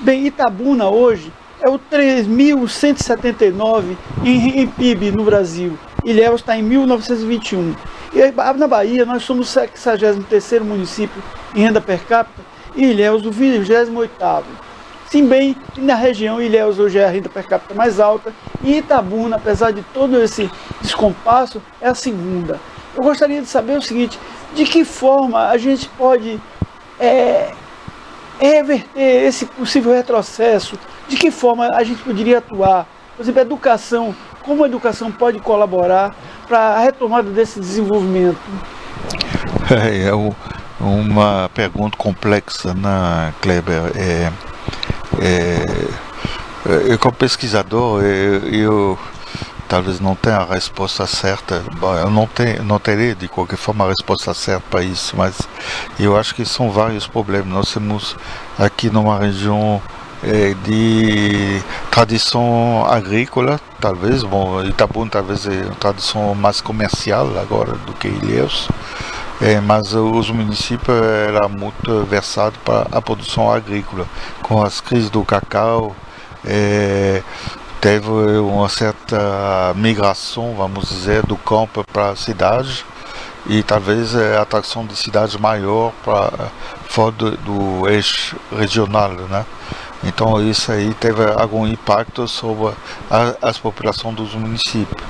Bem, Itabuna hoje é o 3.179 em PIB no Brasil. Ilhéus está em 1921. E na Bahia nós somos o 63º município em renda per capita e Ilhéus o 28º. Sim, bem, na região Ilhéus hoje é a renda per capita mais alta e Itabuna, apesar de todo esse descompasso, é a segunda. Eu gostaria de saber o seguinte, de que forma a gente pode reverter esse possível retrocesso, de que forma a gente poderia atuar, por exemplo, a educação, como a educação pode colaborar para a retomada desse desenvolvimento?
É uma pergunta complexa, né, Kleber? Eu como pesquisador, eu talvez não tenha a resposta certa. Bom, eu não terei de qualquer forma a resposta certa para isso, mas eu acho que são vários problemas. Nós temos aqui numa região de tradição agrícola, talvez, bom, Itabuna talvez é uma tradição mais comercial agora do que Ilhéus, mas os municípios eram muito versados para a produção agrícola. Com as crises do cacau, teve uma certa migração, vamos dizer, do campo para a cidade, e talvez a atração de cidades maior para fora do eixo regional, né? Então isso aí teve algum impacto sobre as populações dos municípios.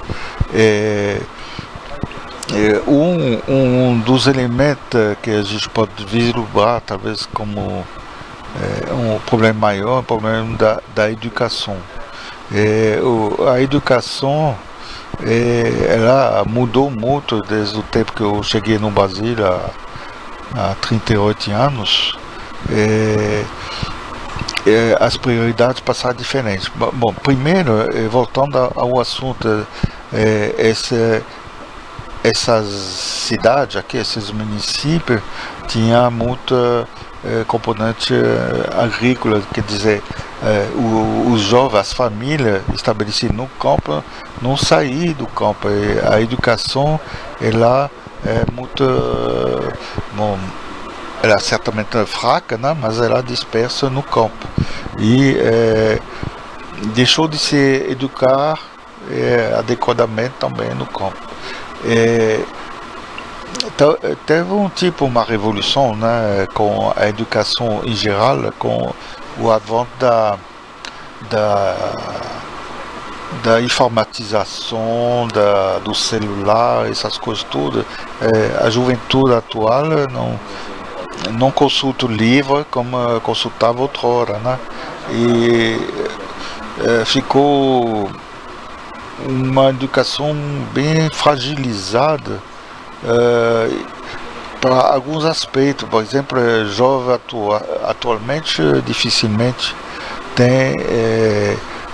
Um dos elementos que a gente pode vislumbrar, talvez como um problema maior, é o problema da educação. A educação ela mudou muito desde o tempo que eu cheguei no Brasil há 38 anos. As prioridades passaram diferentes. Bom, primeiro, voltando ao assunto, essas cidades aqui, esses municípios, tinham muita componente agrícola, quer dizer, os jovens, as famílias estabelecidas no campo, não saíram do campo. A educação, ela é muito, bom, ela é certamente fraca, né, mas ela é dispersa no campo. E deixou de se educar adequadamente também no campo. Então, teve uma revolução, né, com a educação em geral, com o advento da informatização, do celular, essas coisas todas. A juventude atual não consulta o livro como consultava outrora, né? E ficou uma educação bem fragilizada para alguns aspectos. Por exemplo, jovem atualmente dificilmente tem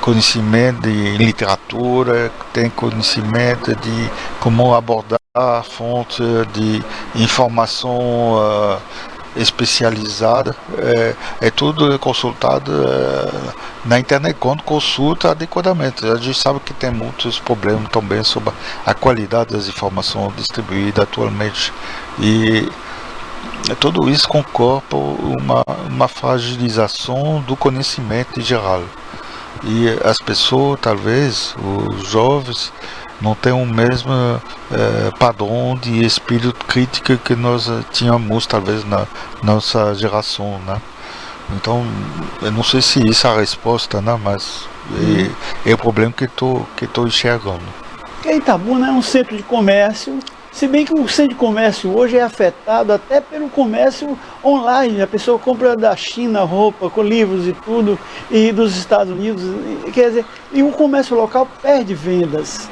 conhecimento de literatura, tem conhecimento de como abordar a fonte de informação especializada. É tudo consultado na internet, quando consulta adequadamente. A gente sabe que tem muitos problemas também sobre a qualidade das informações distribuídas atualmente, e tudo isso concorre uma fragilização do conhecimento em geral. E as pessoas, talvez, os jovens, não têm o mesmo padrão de espírito crítico que nós tínhamos, talvez, na nossa geração, né? Então, eu não sei se isso é a resposta, né? Mas é o problema que estou enxergando.
Itabuna é um centro de comércio, se bem que o centro de comércio hoje é afetado até pelo comércio online. A pessoa compra da China roupa, com livros e tudo, e dos Estados Unidos, quer dizer, e o comércio local perde vendas.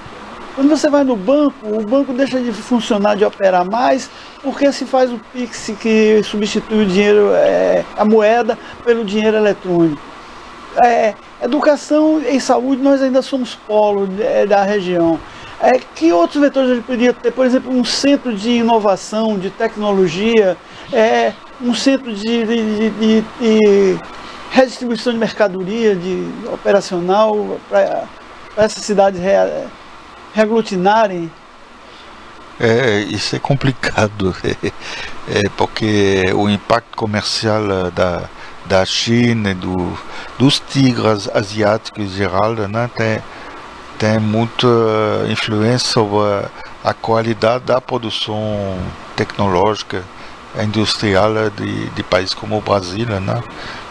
Quando você vai no banco, o banco deixa de funcionar, de operar mais, porque se faz o Pix, que substitui o dinheiro, a moeda, pelo dinheiro eletrônico. Educação e saúde, nós ainda somos polo da região. Que outros vetores a gente poderia ter? Por exemplo, um centro de inovação, de tecnologia, um centro de redistribuição de mercadoria, de operacional, para essas cidades reaglutinarem.
Isso é complicado, porque o impacto comercial da China e dos tigres asiáticos em geral, né, tem muita influência sobre a qualidade da produção tecnológica, industrial de países como o Brasil, né?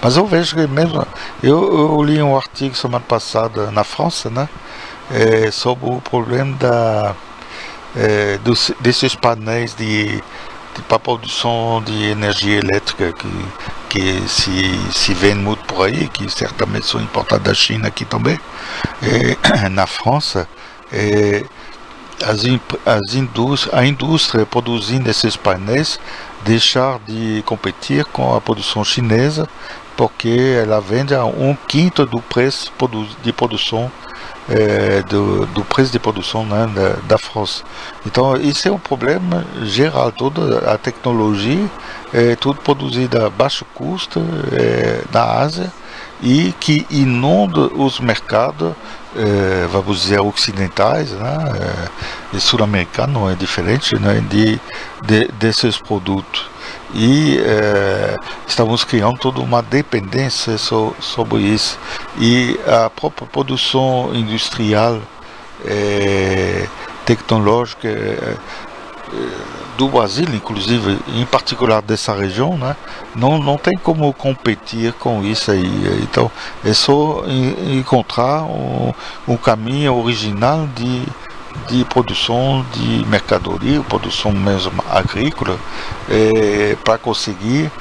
Mas eu vejo que mesmo, eu li um artigo semana passada na França, né, sobre o problema desses painéis para a produção de energia elétrica que se vende muito por aí, que certamente são importados da China aqui também. Na França, a indústria produzindo esses painéis deixar de competir com a produção chinesa, porque ela vende a 1/5 do preço de produção do preço de produção, né, da França. Então isso é um problema geral. Toda a tecnologia é tudo produzida a baixo custo na Ásia e que inunda os mercados, vamos dizer, ocidentais, né, e sul-americanos, não é diferente, né, desses produtos. E estamos criando toda uma dependência sobre isso. E a própria produção industrial, tecnológica do Brasil, inclusive, em particular dessa região, né, não tem como competir com isso aí. Então, é só encontrar um caminho original de produção de mercadoria, produção mesmo agrícola, para conseguir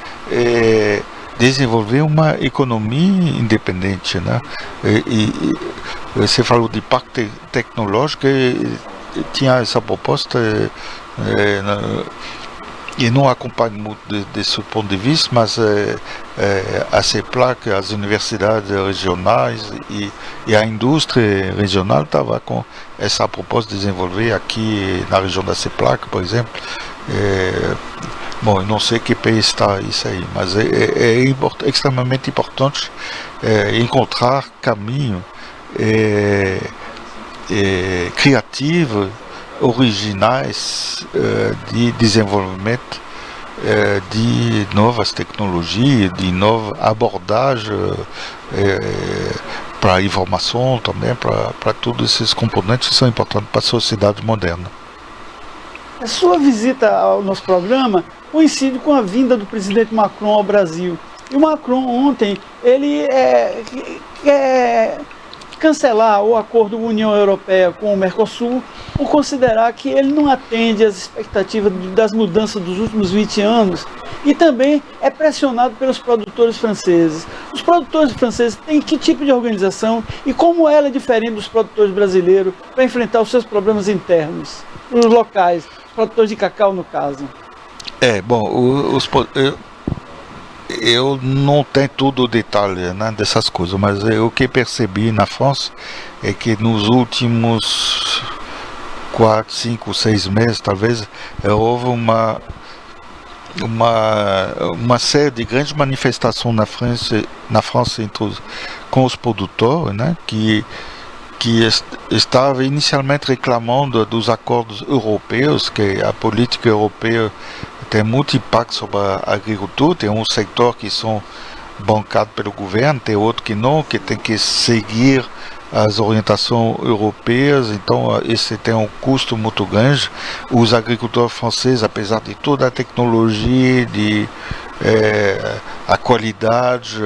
desenvolver uma economia independente, né? E você falou de parque tecnológico, tinha essa proposta, e não acompanho muito desse ponto de vista, mas a CEPLAC, as universidades regionais e a indústria regional estava com essa proposta de desenvolver aqui na região da CEPLAC, por exemplo. Bom, eu não sei que país está isso aí, mas é extremamente importante encontrar caminho criativo, originais, de desenvolvimento de novas tecnologias, de nova abordagem para a informação também, para todos esses componentes que são importantes para a sociedade moderna.
A sua visita ao nosso programa coincide com a vinda do presidente Macron ao Brasil. E o Macron ontem, ele quer cancelar o acordo União Europeia com o Mercosul por considerar que ele não atende às expectativas das mudanças dos últimos 20 anos e também é pressionado pelos produtores franceses. Os produtores franceses têm que tipo de organização e como ela é diferente dos produtores brasileiros para enfrentar os seus problemas internos, os locais, os produtores de cacau no caso?
Eu não tenho todo o detalhe, né, dessas coisas, mas o que percebi na França é que nos últimos 4, 5, 6 meses, talvez, houve uma série de grandes manifestações na França com os produtores, né, que estava inicialmente reclamando dos acordos europeus, que a política europeia tem muito impacto sobre a agricultura. Tem um setor que são bancados pelo governo, tem outro que não, que tem que seguir as orientações europeias, então esse tem um custo muito grande. Os agricultores franceses, apesar de toda a tecnologia, a qualidade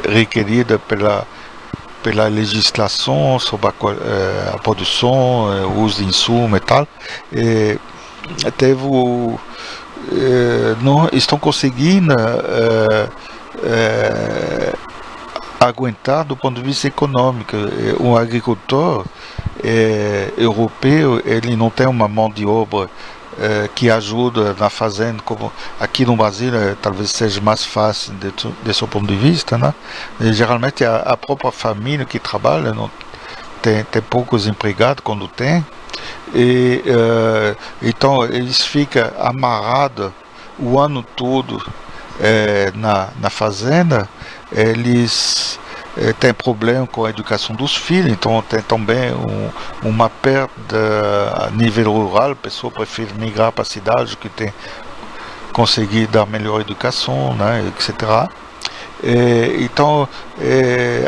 requerida pela legislação sobre a produção, o uso de insumos e tal, não estão conseguindo aguentar do ponto de vista econômico. Um agricultor europeu, ele não tem uma mão de obra que ajuda na fazenda, como aqui no Brasil talvez seja mais fácil desse ponto de vista, né? E, geralmente a própria família que trabalha não tem poucos empregados quando tem, e então eles ficam amarrados o ano todo na fazenda. Eles têm problema com a educação dos filhos, então tem também uma perda a nível rural. A pessoa prefere migrar para a cidade que tem conseguir dar melhor educação, né, etc. Então,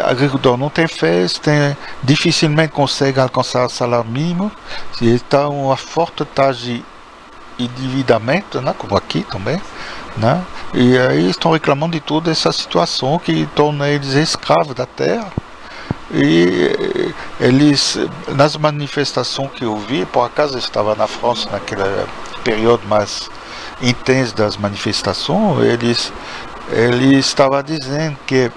agricultor não tem festa, dificilmente consegue alcançar o salário mínimo, e está uma forte taxa de endividamento, né, como aqui também, né? E aí estão reclamando de toda essa situação que torna eles escravos da terra. E eles, nas manifestações que eu vi, por acaso eu estava na França naquele período mais intenso das manifestações, eles estavam dizendo que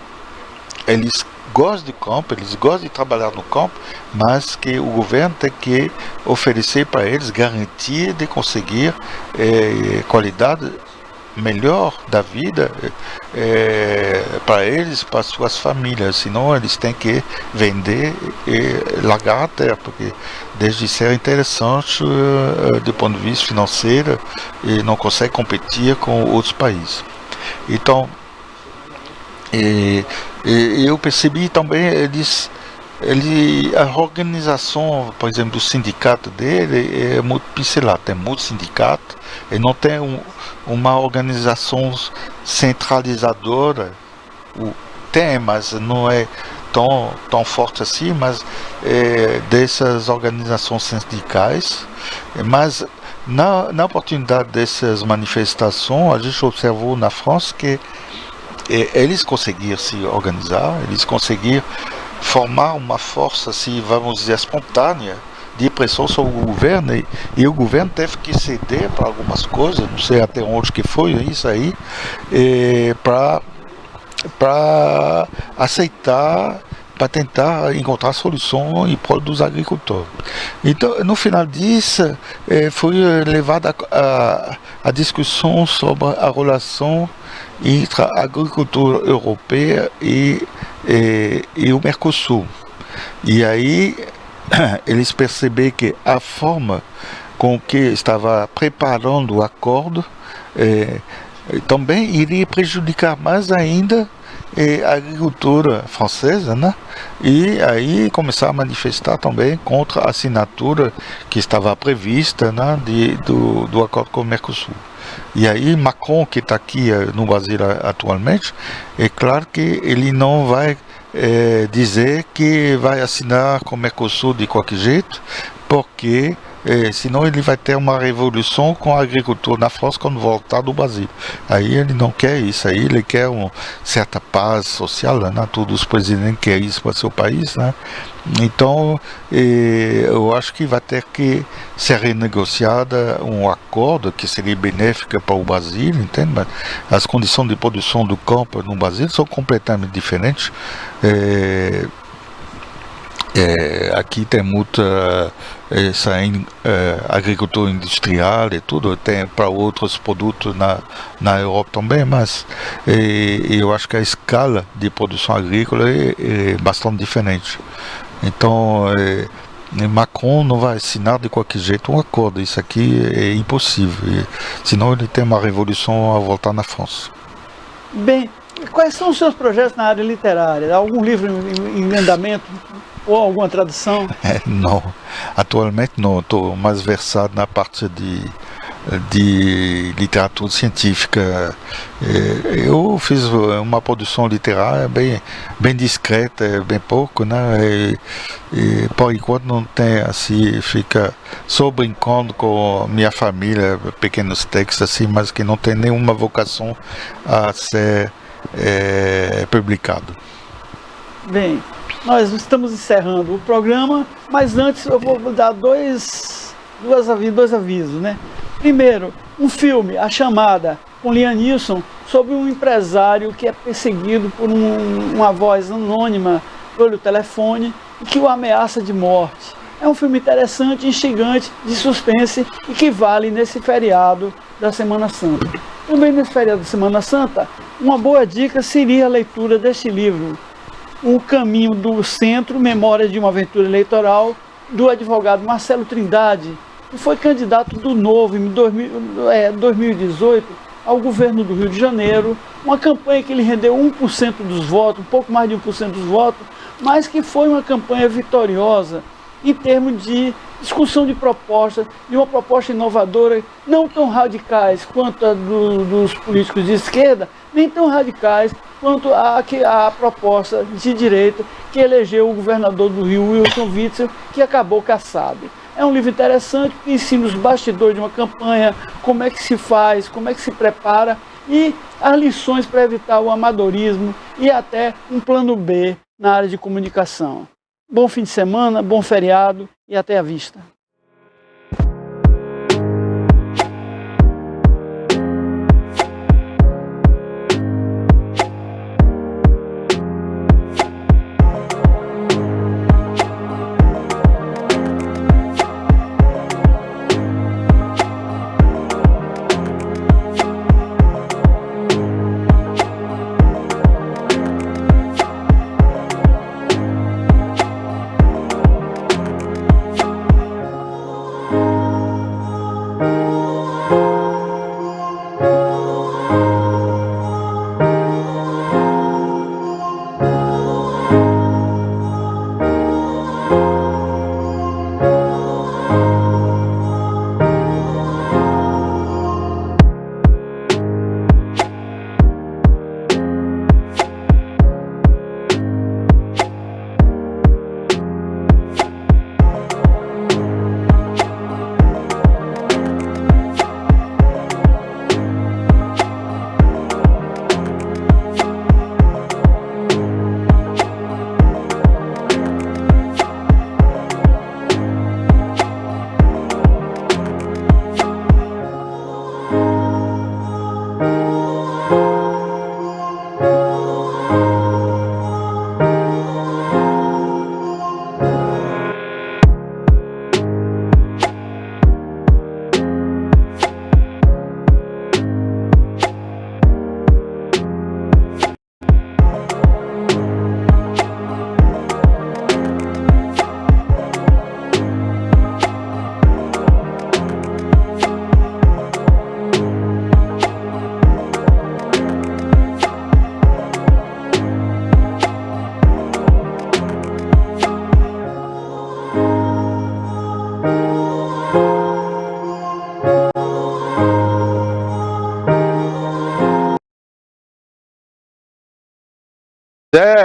eles gostam de campo, eles gostam de trabalhar no campo, mas que o governo tem que oferecer para eles garantia de conseguir qualidade melhor da vida para eles, para suas famílias, senão eles têm que vender e largar a terra, porque desde ser interessante do ponto de vista financeiro e não consegue competir com outros países. Então, eu percebi também a organização, por exemplo, do sindicato dele é muito pincelada, tem muito sindicato, e não tem uma organização centralizadora. Tem, mas não é tão forte assim, mas dessas organizações sindicais. Mas na oportunidade dessas manifestações, a gente observou na França que eles conseguiram se organizar, eles conseguiram formar uma força, assim, vamos dizer, espontânea de pressão sobre o governo, e o governo teve que ceder para algumas coisas, não sei até onde que foi isso aí, para aceitar, para tentar encontrar solução em prol dos agricultores. Então, no final disso, foi levada a discussão sobre a relação entre a agricultura europeia e o Mercosul. E aí eles perceberam que a forma com que estava preparando o acordo também iria prejudicar mais ainda a agricultura francesa, né? E aí começar a manifestar também contra a assinatura que estava prevista, né, do acordo com o Mercosul. E aí Macron, que está aqui no Brasil atualmente, é claro que ele não vai dizer que vai assinar com o Mercosul de qualquer jeito, porque senão ele vai ter uma revolução com a agricultura na França quando voltar do Brasil. Aí ele não quer isso, aí ele quer uma certa paz social, né? Todos os presidentes querem isso para seu país, né? Então, eu acho que vai ter que ser renegociada um acordo que seria benéfico para o Brasil, entende? Mas as condições de produção do campo no Brasil são completamente diferentes. Aqui tem muita essa agricultura industrial e tudo, tem para outros produtos na Europa também, mas eu acho que a escala de produção agrícola é bastante diferente. Então, Macron não vai assinar de qualquer jeito um acordo, isso aqui é impossível, senão ele tem uma revolução a voltar na França.
Bem, quais são os seus projetos na área literária? Algum livro em andamento ou alguma tradução?
Não, atualmente não, estou mais versado na parte de literatura científica. Eu fiz uma produção literária bem discreta, bem pouco, né? E por enquanto não tem, assim, fica só brincando com minha família, pequenos textos assim, mas que não tem nenhuma vocação a ser publicado.
Bem, nós estamos encerrando o programa, mas antes eu vou dar dois avisos, né? Primeiro, um filme, A Chamada, com Liam Neeson, sobre um empresário que é perseguido por uma voz anônima pelo telefone e que o ameaça de morte. É um filme interessante, instigante, de suspense e que vale nesse feriado da Semana Santa. Também nesse feriado da Semana Santa, uma boa dica seria a leitura deste livro, O Caminho do Centro, Memórias de uma Aventura Eleitoral, do advogado Marcelo Trindade, que foi candidato do Novo em 2018 ao governo do Rio de Janeiro, uma campanha que ele rendeu 1% dos votos, um pouco mais de 1% dos votos, mas que foi uma campanha vitoriosa em termos de discussão de propostas, de uma proposta inovadora, não tão radicais quanto a dos políticos de esquerda, nem tão radicais quanto a proposta de direita que elegeu o governador do Rio, Wilson Witzel, que acabou cassado. É um livro interessante que ensina os bastidores de uma campanha, como é que se faz, como é que se prepara e as lições para evitar o amadorismo e até um plano B na área de comunicação. Bom fim de semana, bom feriado e até a vista.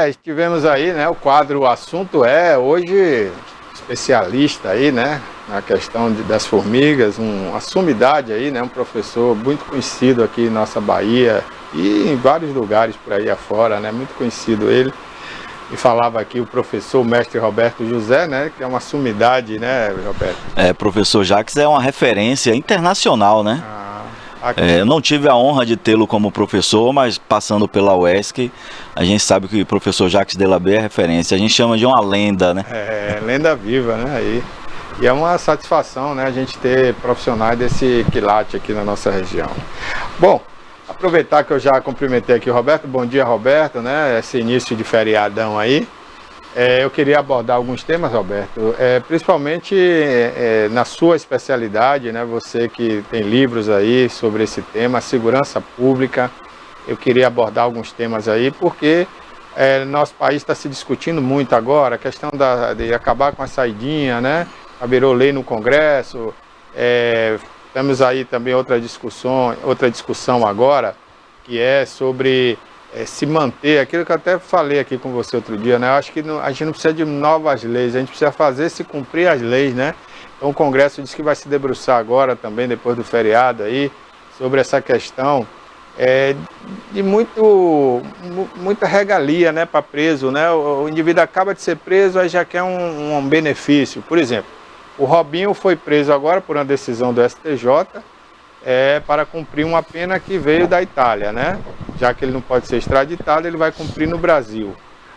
Estivemos aí, né, o quadro O Assunto É, hoje especialista aí, né, na questão das formigas, uma sumidade aí, né, um professor muito conhecido aqui em nossa Bahia e em vários lugares por aí afora, né, muito conhecido ele. E falava aqui o professor, o mestre Roberto José, né, que é uma sumidade, né, Roberto?
Professor Jacques é uma referência internacional, né? Eu não tive a honra de tê-lo como professor, mas passando pela UESC, a gente sabe que o professor Jacques Delabé é referência. A gente chama de uma lenda, né?
Lenda viva, né? E é uma satisfação, né, a gente ter profissionais desse quilate aqui na nossa região. Bom, aproveitar que eu já cumprimentei aqui o Roberto. Bom dia, Roberto, né? Esse início de feriadão aí. Eu queria abordar alguns temas, Roberto, principalmente na sua especialidade, né? Você que tem livros aí sobre esse tema, segurança pública. Eu queria abordar alguns temas aí, porque nosso país está se discutindo muito agora, a questão de acabar com a saidinha, né? Virou lei no Congresso. Temos aí também outra discussão agora, que é sobre se manter, aquilo que eu até falei aqui com você outro dia, né? Eu acho que a gente não precisa de novas leis, a gente precisa fazer se cumprir as leis, né? Então o Congresso disse que vai se debruçar agora também, depois do feriado aí, sobre essa questão de muita regalia, né, para preso, né? O indivíduo acaba de ser preso, aí já quer um benefício. Por exemplo, o Robinho foi preso agora por uma decisão do STJ, para cumprir uma pena que veio da Itália, né? Já que ele não pode ser extraditado, ele vai cumprir no Brasil.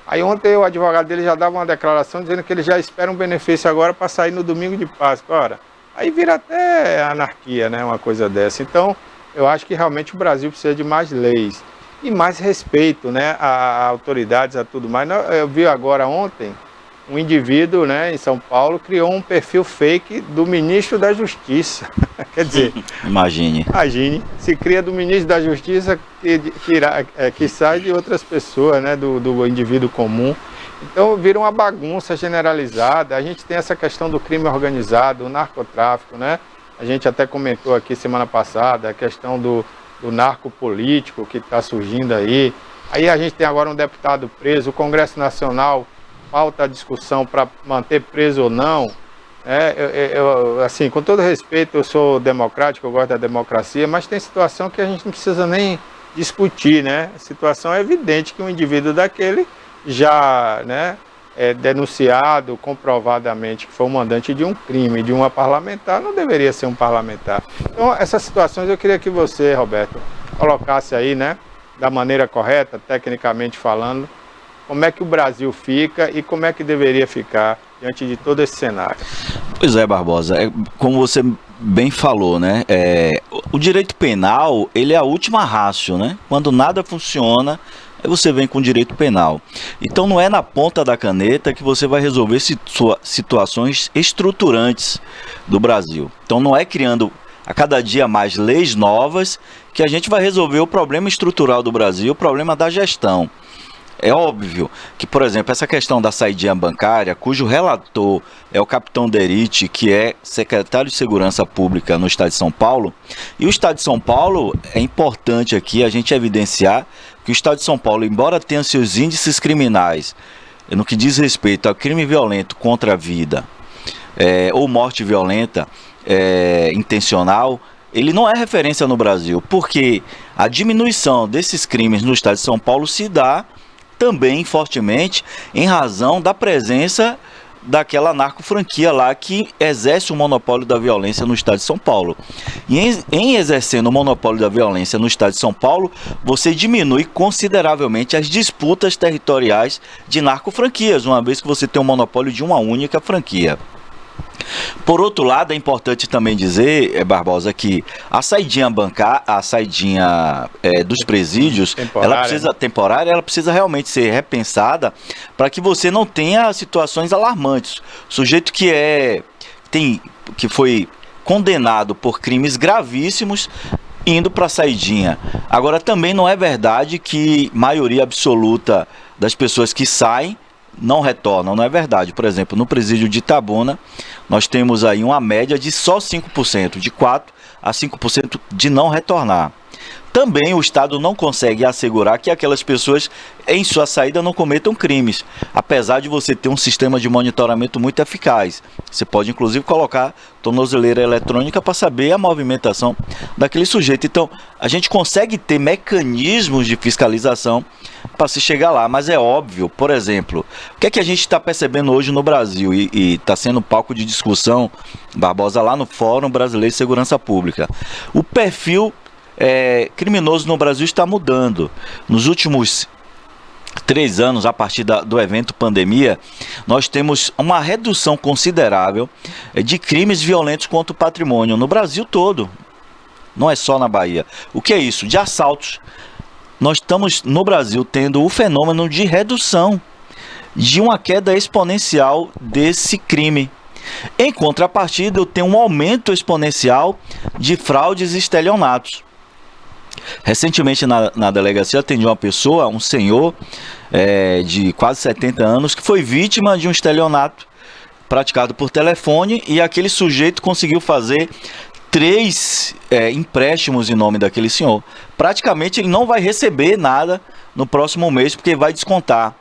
Aí ontem o advogado dele já dava uma declaração dizendo que ele já espera um benefício agora para sair no domingo de Páscoa. Ora, aí vira até anarquia, né, uma coisa dessa. Então, eu acho que realmente o Brasil precisa de mais leis e mais respeito, né, a autoridades, a tudo mais. Eu vi agora ontem, um indivíduo, né, em São Paulo criou um perfil fake do ministro da Justiça. Quer dizer,
imagine,
se cria do ministro da Justiça que sai de outras pessoas, né, do indivíduo comum. Então vira uma bagunça generalizada. A gente tem essa questão do crime organizado, o narcotráfico, né? A gente até comentou aqui semana passada a questão do narco político que está surgindo aí. Aí a gente tem agora um deputado preso, o Congresso Nacional falta a discussão para manter preso ou não. Assim, com todo respeito, eu sou democrático, eu gosto da democracia, mas tem situação que a gente não precisa nem discutir, né? A situação é evidente que um indivíduo daquele já, né, é denunciado comprovadamente que foi o mandante de um crime, de uma parlamentar, não deveria ser um parlamentar. Então, essas situações eu queria que você, Roberto, colocasse aí, né, da maneira correta, tecnicamente falando, como é que o Brasil fica e como é que deveria ficar diante de todo esse cenário.
Pois é, Barbosa, como você bem falou, né, o direito penal, ele é a última ratio, né, quando nada funciona, aí você vem com o direito penal. Então não é na ponta da caneta que você vai resolver situações estruturantes do Brasil. Então não é criando a cada dia mais leis novas que a gente vai resolver o problema estrutural do Brasil, o problema da gestão. É óbvio que, por exemplo, essa questão da saidinha bancária, cujo relator é o capitão Derite, que é secretário de Segurança Pública no Estado de São Paulo, e o Estado de São Paulo, é importante aqui a gente evidenciar que o Estado de São Paulo, embora tenha seus índices criminais, no que diz respeito ao crime violento contra a vida ou morte violenta intencional, ele não é referência no Brasil, porque a diminuição desses crimes no Estado de São Paulo se dá também fortemente em razão da presença daquela narcofranquia lá que exerce o monopólio da violência no Estado de São Paulo. E em exercendo o monopólio da violência no Estado de São Paulo, você diminui consideravelmente as disputas territoriais de narcofranquias, uma vez que você tem o monopólio de uma única franquia. Por outro lado, é importante também dizer, Barbosa, que a saidinha dos presídios, temporária, ela precisa realmente ser repensada para que você não tenha situações alarmantes. O sujeito que foi condenado por crimes gravíssimos indo para a saidinha. Agora, também não é verdade que maioria absoluta das pessoas que saem não retornam, não é verdade. Por exemplo, no presídio de Itabuna, nós temos aí uma média de só 5%, de 4% a 5% de não retornar. Também o Estado não consegue assegurar que aquelas pessoas, em sua saída, não cometam crimes, apesar de você ter um sistema de monitoramento muito eficaz. Você pode, inclusive, colocar tornozeleira eletrônica para saber a movimentação daquele sujeito. Então, a gente consegue ter mecanismos de fiscalização para se chegar lá, mas é óbvio, por exemplo, o que é que a gente está percebendo hoje no Brasil e está sendo palco de discussão, Barbosa, lá no Fórum Brasileiro de Segurança Pública. O perfil criminoso no Brasil está mudando. Nos últimos 3 anos, a partir do evento pandemia, nós temos uma redução considerável de crimes violentos contra o patrimônio no Brasil todo, não é só na Bahia. O que é isso? De assaltos. Nós estamos no Brasil tendo o fenômeno de redução, de uma queda exponencial desse crime. Em contrapartida, eu tenho um aumento exponencial de fraudes e estelionatos. Recentemente na delegacia atendi uma pessoa, um senhor de quase 70 anos, que foi vítima de um estelionato praticado por telefone, e aquele sujeito conseguiu fazer 3 empréstimos em nome daquele senhor. Praticamente ele não vai receber nada no próximo mês, porque vai descontar.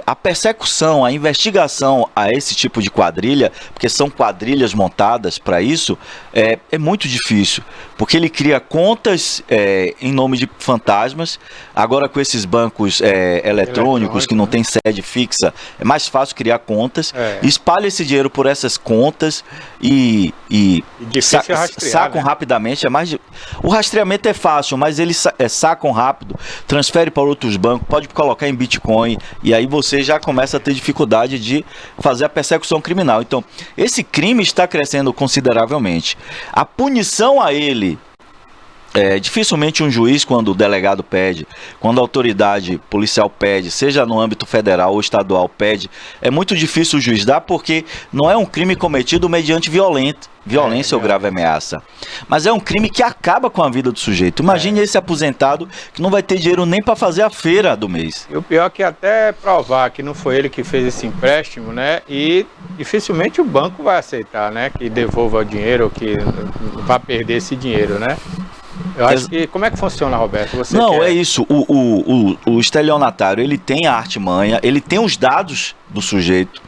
A persecução, a investigação a esse tipo de quadrilha, porque são quadrilhas montadas para isso, é muito difícil, porque ele cria contas em nome de fantasmas. Agora, com esses bancos eletrônicos que não tem sede fixa, é mais fácil criar contas, espalha esse dinheiro por essas contas e sacam rapidamente. O rastreamento é fácil, mas eles sacam rápido, transferem para outros bancos, pode colocar em Bitcoin, e aí você já começa a ter dificuldade de fazer a persecução criminal. Então, esse crime está crescendo consideravelmente. A punição a ele, dificilmente um juiz, quando o delegado pede, quando a autoridade policial pede, seja no âmbito federal ou estadual pede, é muito difícil o juiz dar, porque não é um crime cometido mediante violência ou grave ameaça. Mas é um crime que acaba com a vida do sujeito. Imagine esse aposentado que não vai ter dinheiro nem para fazer a feira do mês.
E o pior é que até provar que não foi ele que fez esse empréstimo, né? E dificilmente o banco vai aceitar, né? Que devolva o dinheiro ou que vá perder esse dinheiro, né? Eu acho que... Como é que funciona, Roberto?
É isso. O estelionatário, ele tem a artimanha, ele tem os dados do sujeito,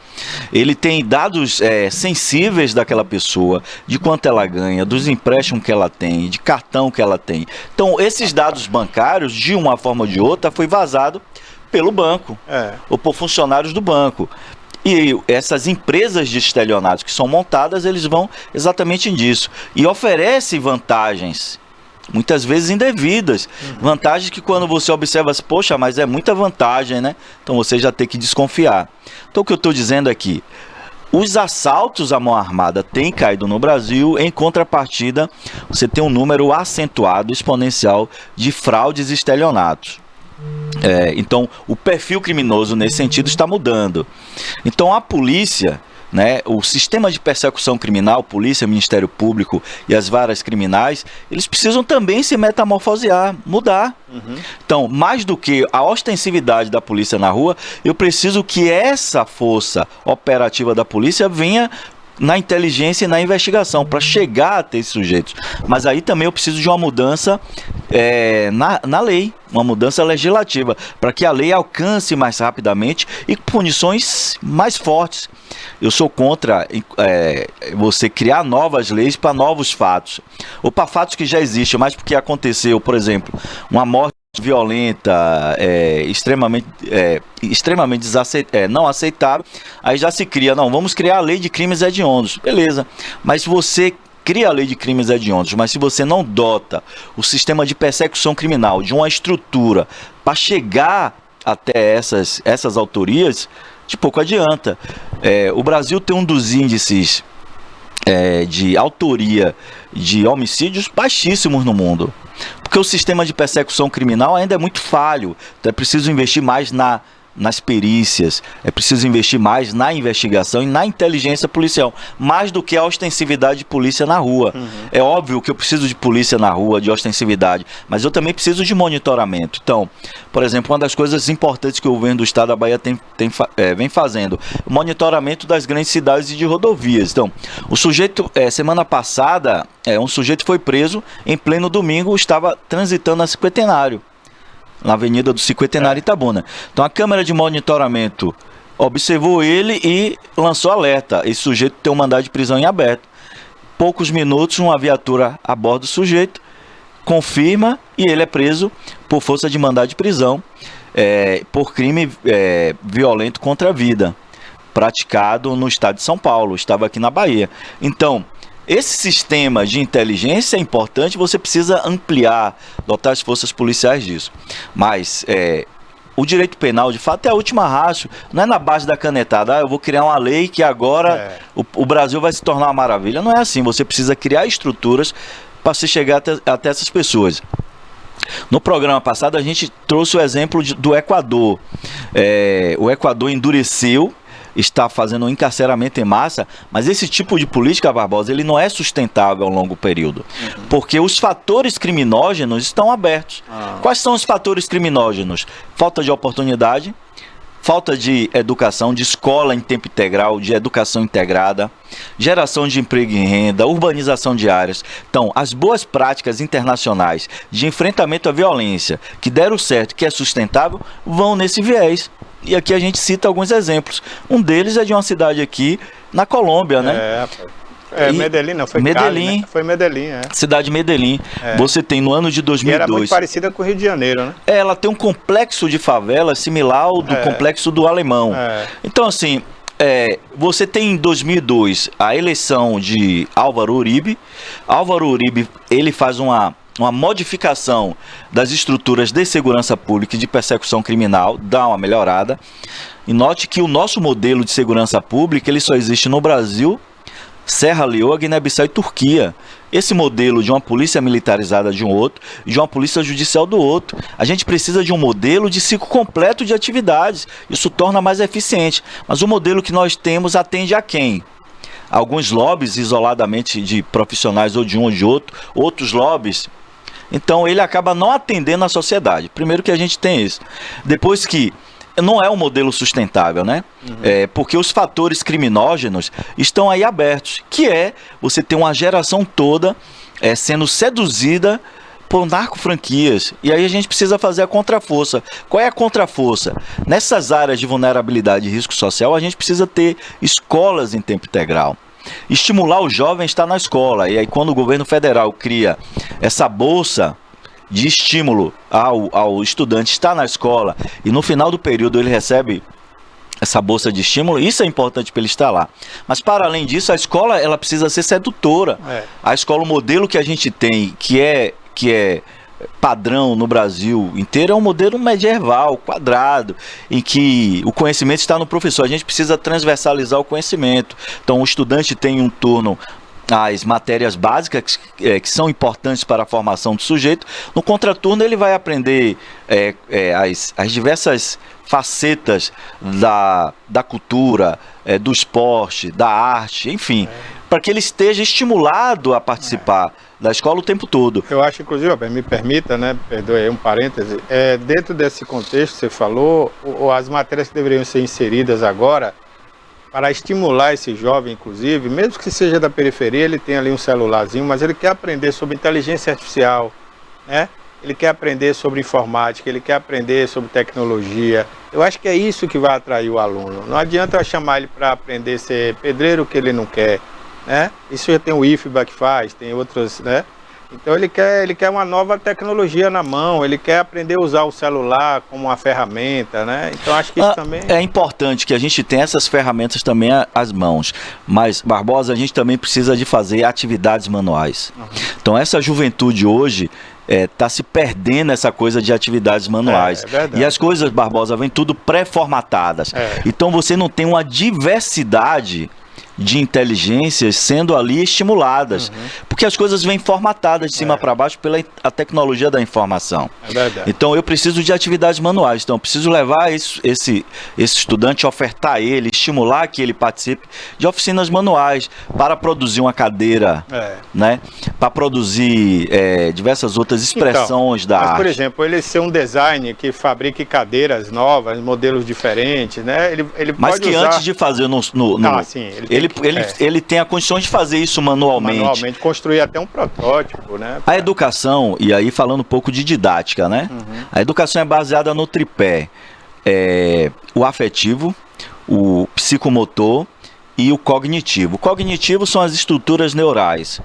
ele tem dados sensíveis daquela pessoa, de quanto ela ganha, dos empréstimos que ela tem, de cartão que ela tem. Então, esses dados bancários, de uma forma ou de outra, foi vazado pelo banco, ou por funcionários do banco. E essas empresas de estelionatos que são montadas, eles vão exatamente nisso. E oferecem vantagens, muitas vezes indevidas. Vantagens que quando você observa, poxa, mas é muita vantagem, né? Então você já tem que desconfiar. Então o que eu estou dizendo aqui, os assaltos à mão armada têm caído no Brasil, em contrapartida, você tem um número acentuado, exponencial, de fraudes e estelionatos. Então o perfil criminoso nesse sentido está mudando. Então a polícia, né, o sistema de persecução criminal, polícia, Ministério Público e as varas criminais, eles precisam também se metamorfosear, mudar. Então, mais do que a ostensividade da polícia na rua, eu preciso que essa força operativa da polícia venha na inteligência e na investigação, para chegar a ter esses sujeitos. Mas aí também eu preciso de uma mudança na lei, uma mudança legislativa, para que a lei alcance mais rapidamente e punições mais fortes. Eu sou contra você criar novas leis para novos fatos, ou para fatos que já existem, mas porque aconteceu, por exemplo, uma morte violenta, extremamente não aceitável, aí já se cria, não, vamos criar a lei de crimes hediondos, beleza, mas se você cria a lei de crimes hediondos, mas se você não dota o sistema de persecução criminal de uma estrutura para chegar até essas autorias, de pouco adianta. O Brasil tem um dos índices de autoria de homicídios baixíssimos no mundo, porque o sistema de persecução criminal ainda é muito falho. Então é preciso investir mais nas perícias, é preciso investir mais na investigação e na inteligência policial, mais do que a ostensividade de polícia na rua. É óbvio que eu preciso de polícia na rua, de ostensividade, mas eu também preciso de monitoramento. Então, por exemplo, uma das coisas importantes que o governo do estado da Bahia vem fazendo, o monitoramento das grandes cidades e de rodovias. Então, o sujeito, semana passada, um sujeito foi preso em pleno domingo, estava transitando na Cinquentenário, na Avenida do Cinquentenário Itabuna. Então a câmera de monitoramento observou ele e lançou alerta. Esse sujeito tem um mandado de prisão em aberto. Poucos minutos, uma viatura aborda o sujeito, confirma e ele é preso por força de mandado de prisão por crime violento contra a vida, praticado no estado de São Paulo. Estava aqui na Bahia. Então, esse sistema de inteligência é importante, você precisa ampliar, dotar as forças policiais disso. Mas o direito penal, de fato, é a última racha, não é na base da canetada, eu vou criar uma lei que agora o Brasil vai se tornar uma maravilha. Não é assim, você precisa criar estruturas para se chegar até essas pessoas. No programa passado a gente trouxe o exemplo do Equador. O Equador endureceu, está fazendo um encarceramento em massa, mas esse tipo de política, Barbosa, ele não é sustentável a longo período, porque os fatores criminógenos estão abertos. Quais são os fatores criminógenos? Falta de oportunidade, falta de educação, de escola em tempo integral, de educação integrada, geração de emprego e renda, urbanização de áreas. Então, as boas práticas internacionais de enfrentamento à violência, que deram certo, que é sustentável, vão nesse viés. E aqui a gente cita alguns exemplos. Um deles é de uma cidade aqui na Colômbia, né?
Medellín, não, foi
Medellín,
Cali, né? Foi Medellín,
Cidade de Medellín. Você tem no ano de 2002...
E era muito parecida com o Rio de Janeiro, né?
Ela tem um complexo de favela similar ao do complexo do Alemão. Então, assim, você tem em 2002 a eleição de Álvaro Uribe. Álvaro Uribe, ele faz uma uma modificação das estruturas de segurança pública e de persecução criminal, dá uma melhorada. E note que o nosso modelo de segurança pública, ele só existe no Brasil, Serra Leoa, Guiné-Bissau e Turquia. Esse modelo de uma polícia militarizada de um outro e de uma polícia judicial do outro. A gente precisa de um modelo de ciclo completo de atividades. Isso torna mais eficiente. Mas o modelo que nós temos atende a quem? Alguns lobbies isoladamente de profissionais ou de um ou de outro, outros lobbies. Então ele acaba não atendendo a sociedade. Primeiro que a gente tem isso. Depois que não é um modelo sustentável, né? Porque os fatores criminógenos estão aí abertos, que é você ter uma geração toda sendo seduzida por narcofranquias. E aí a gente precisa fazer a contraforça. Qual é a contraforça? Nessas áreas de vulnerabilidade e risco social, a gente precisa ter escolas em tempo integral. Estimular o jovem a estar na escola. E aí quando o governo federal cria essa bolsa de estímulo ao estudante estar na escola e no final do período ele recebe essa bolsa de estímulo, isso é importante para ele estar lá. Mas para além disso, a escola ela precisa ser sedutora. A escola, o modelo que a gente tem, que é padrão no Brasil inteiro, é um modelo medieval, quadrado, em que o conhecimento está no professor. A gente precisa transversalizar o conhecimento. Então o estudante tem um turno as matérias básicas que são importantes para a formação do sujeito. No contraturno ele vai aprender as diversas facetas da cultura, do esporte, da arte, enfim, para que ele esteja estimulado a participar da escola o tempo todo.
Eu acho, inclusive, me permita, né, perdoe um parêntese, dentro desse contexto que você falou, as matérias que deveriam ser inseridas agora, para estimular esse jovem, inclusive, mesmo que seja da periferia, ele tem ali um celularzinho, mas ele quer aprender sobre inteligência artificial, né? Ele quer aprender sobre informática, ele quer aprender sobre tecnologia. Eu acho que é isso que vai atrair o aluno. Não adianta eu chamar ele para aprender a ser pedreiro que ele não quer, né? Isso já tem o IFBA que faz, tem outros, né? Então ele quer uma nova tecnologia na mão, ele quer aprender a usar o celular como uma ferramenta, né? Então acho que isso também...
É importante que a gente tenha essas ferramentas também às mãos, mas, Barbosa, a gente também precisa de fazer atividades manuais. Então essa juventude hoje está se perdendo essa coisa de atividades manuais. E as coisas, Barbosa, vêm tudo pré-formatadas. Então você não tem uma diversidade de inteligências sendo ali estimuladas, porque as coisas vêm formatadas de cima para baixo pela a tecnologia da informação. Então eu preciso de atividades manuais, então eu preciso levar esse estudante, ofertar ele, estimular que ele participe de oficinas manuais para produzir uma cadeira, né? Para produzir diversas outras expressões da arte.
Por exemplo, ele ser um designer que fabrique cadeiras novas, modelos diferentes, né? Ele
mas
pode
que
usar...
antes de fazer ele tem a condição de fazer isso manualmente.
Construir até um protótipo, né?
A educação, e aí falando um pouco de didática, né? A educação é baseada no tripé. O afetivo, o psicomotor e o cognitivo. O cognitivo são as estruturas neurais.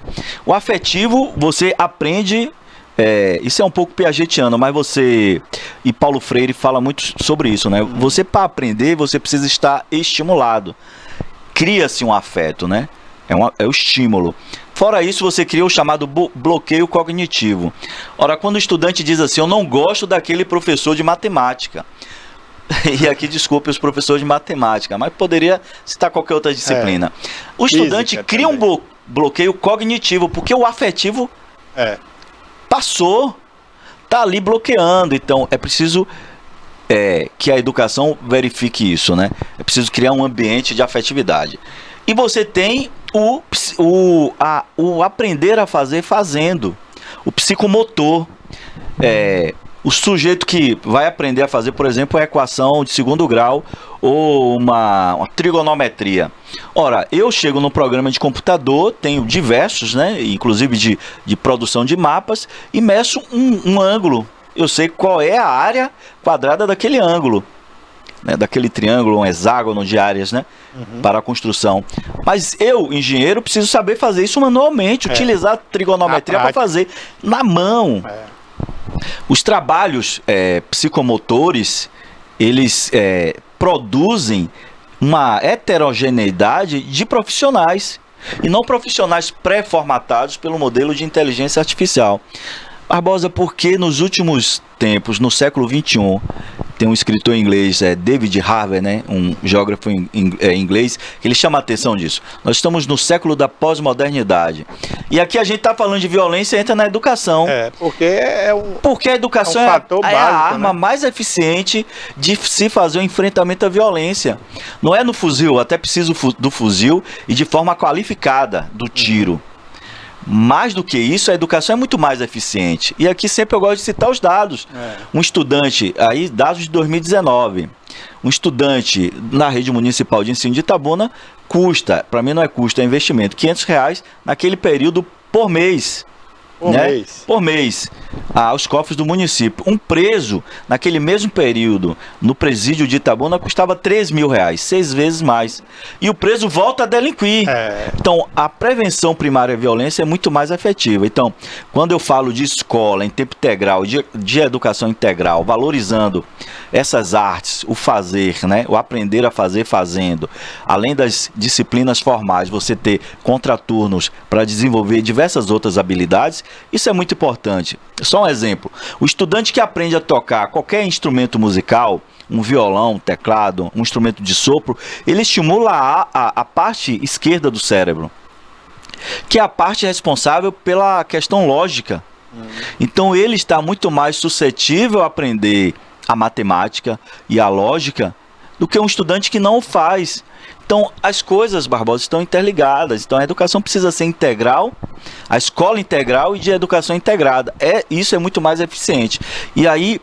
O afetivo, você aprende... isso é um pouco piagetiano, mas e Paulo Freire fala muito sobre isso, né? Você, para aprender, você precisa estar estimulado. Cria-se um afeto, né? É o estímulo. Fora isso, você cria o chamado bloqueio cognitivo. Ora, quando o estudante diz assim, eu não gosto daquele professor de matemática. E aqui, desculpe os professores de matemática, mas poderia citar qualquer outra disciplina. O estudante cria um bloqueio cognitivo, porque o afetivo passou, está ali bloqueando. Então, é preciso... que a educação verifique isso, né? É preciso criar um ambiente de afetividade. E você tem o aprender a fazer fazendo, o psicomotor. O sujeito que vai aprender a fazer, por exemplo, a equação de segundo grau ou uma trigonometria. Ora, eu chego no programa de computador, tenho diversos, né? Inclusive de produção de mapas, e meço um ângulo. Eu sei qual é a área quadrada daquele ângulo, né, daquele triângulo, um hexágono de áreas, né, para a construção. Mas eu, engenheiro, preciso saber fazer isso manualmente, utilizar a trigonometria para fazer na mão. Os trabalhos psicomotores, eles produzem uma heterogeneidade de profissionais, e não profissionais pré-formatados pelo modelo de inteligência artificial. Barbosa, porque nos últimos tempos, no século XXI, tem um escritor inglês, David Harvey, né, um geógrafo inglês, que ele chama a atenção disso. Nós estamos no século da pós-modernidade. E aqui a gente está falando de violência, entra na educação. Porque a educação
fator
é
básico,
a arma,
né,
mais eficiente de se fazer o enfrentamento à violência. Não é no fuzil, até preciso do fuzil e de forma qualificada do tiro. Mais do que isso, a educação é muito mais eficiente. E aqui sempre eu gosto de citar os dados. Um estudante, aí dados de 2019, um estudante na rede municipal de ensino de Itabuna custa, para mim não é custo, é investimento, R$500 naquele período por mês. Por mês, aos cofres do município. Um preso, naquele mesmo período, no presídio de Itabuna, custava R$3.000, 6 vezes mais. E o preso volta a delinquir. Então, a prevenção primária à violência é muito mais efetiva. Então, quando eu falo de escola em tempo integral, de educação integral, valorizando essas artes, o fazer, né, o aprender a fazer fazendo, além das disciplinas formais, você ter contraturnos para desenvolver diversas outras habilidades, isso é muito importante. Só um exemplo, o estudante que aprende a tocar qualquer instrumento musical, um violão, um teclado, um instrumento de sopro, ele estimula a parte esquerda do cérebro, que é a parte responsável pela questão lógica. Então ele está muito mais suscetível a aprender a matemática e a lógica do que um estudante que não o faz. Então, as coisas, Barbosa, estão interligadas. Então, a educação precisa ser integral, a escola integral e de educação integrada. Isso é muito mais eficiente. E aí,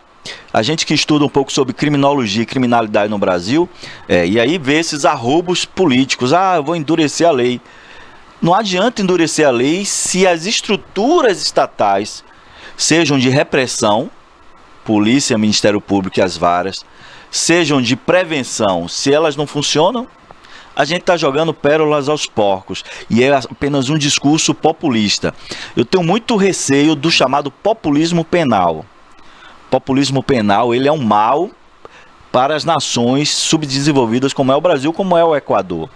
a gente que estuda um pouco sobre criminologia e criminalidade no Brasil, e aí vê esses arroubos políticos. Eu vou endurecer a lei. Não adianta endurecer a lei se as estruturas estatais sejam de repressão, polícia, Ministério Público e as varas, sejam de prevenção. Se elas não funcionam, a gente está jogando pérolas aos porcos e é apenas um discurso populista. Eu tenho muito receio do chamado populismo penal. Populismo penal, ele é um mal para as nações subdesenvolvidas como é o Brasil, como é o Equador.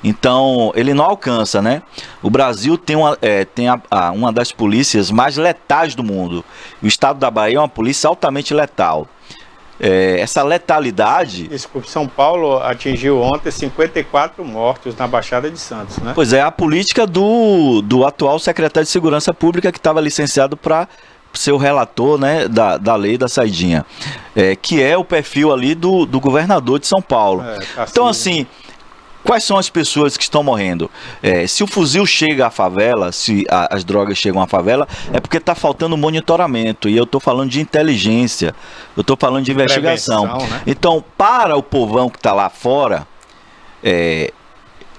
Então, ele não alcança, né? O Brasil tem uma das polícias mais letais do mundo. O estado da Bahia é uma polícia altamente letal. Essa letalidade...
Desculpe, São Paulo atingiu ontem 54 mortos na Baixada de Santos, né?
Pois é, a política do atual secretário de Segurança Pública, que estava licenciado para ser o relator, né, da lei da saidinha, que é o perfil ali do governador de São Paulo. Então, assim, quais são as pessoas que estão morrendo? Se o fuzil chega à favela, se as drogas chegam à favela, é porque está faltando monitoramento. E eu estou falando de inteligência, eu estou falando de investigação. Né? Então, para o povão que está lá fora,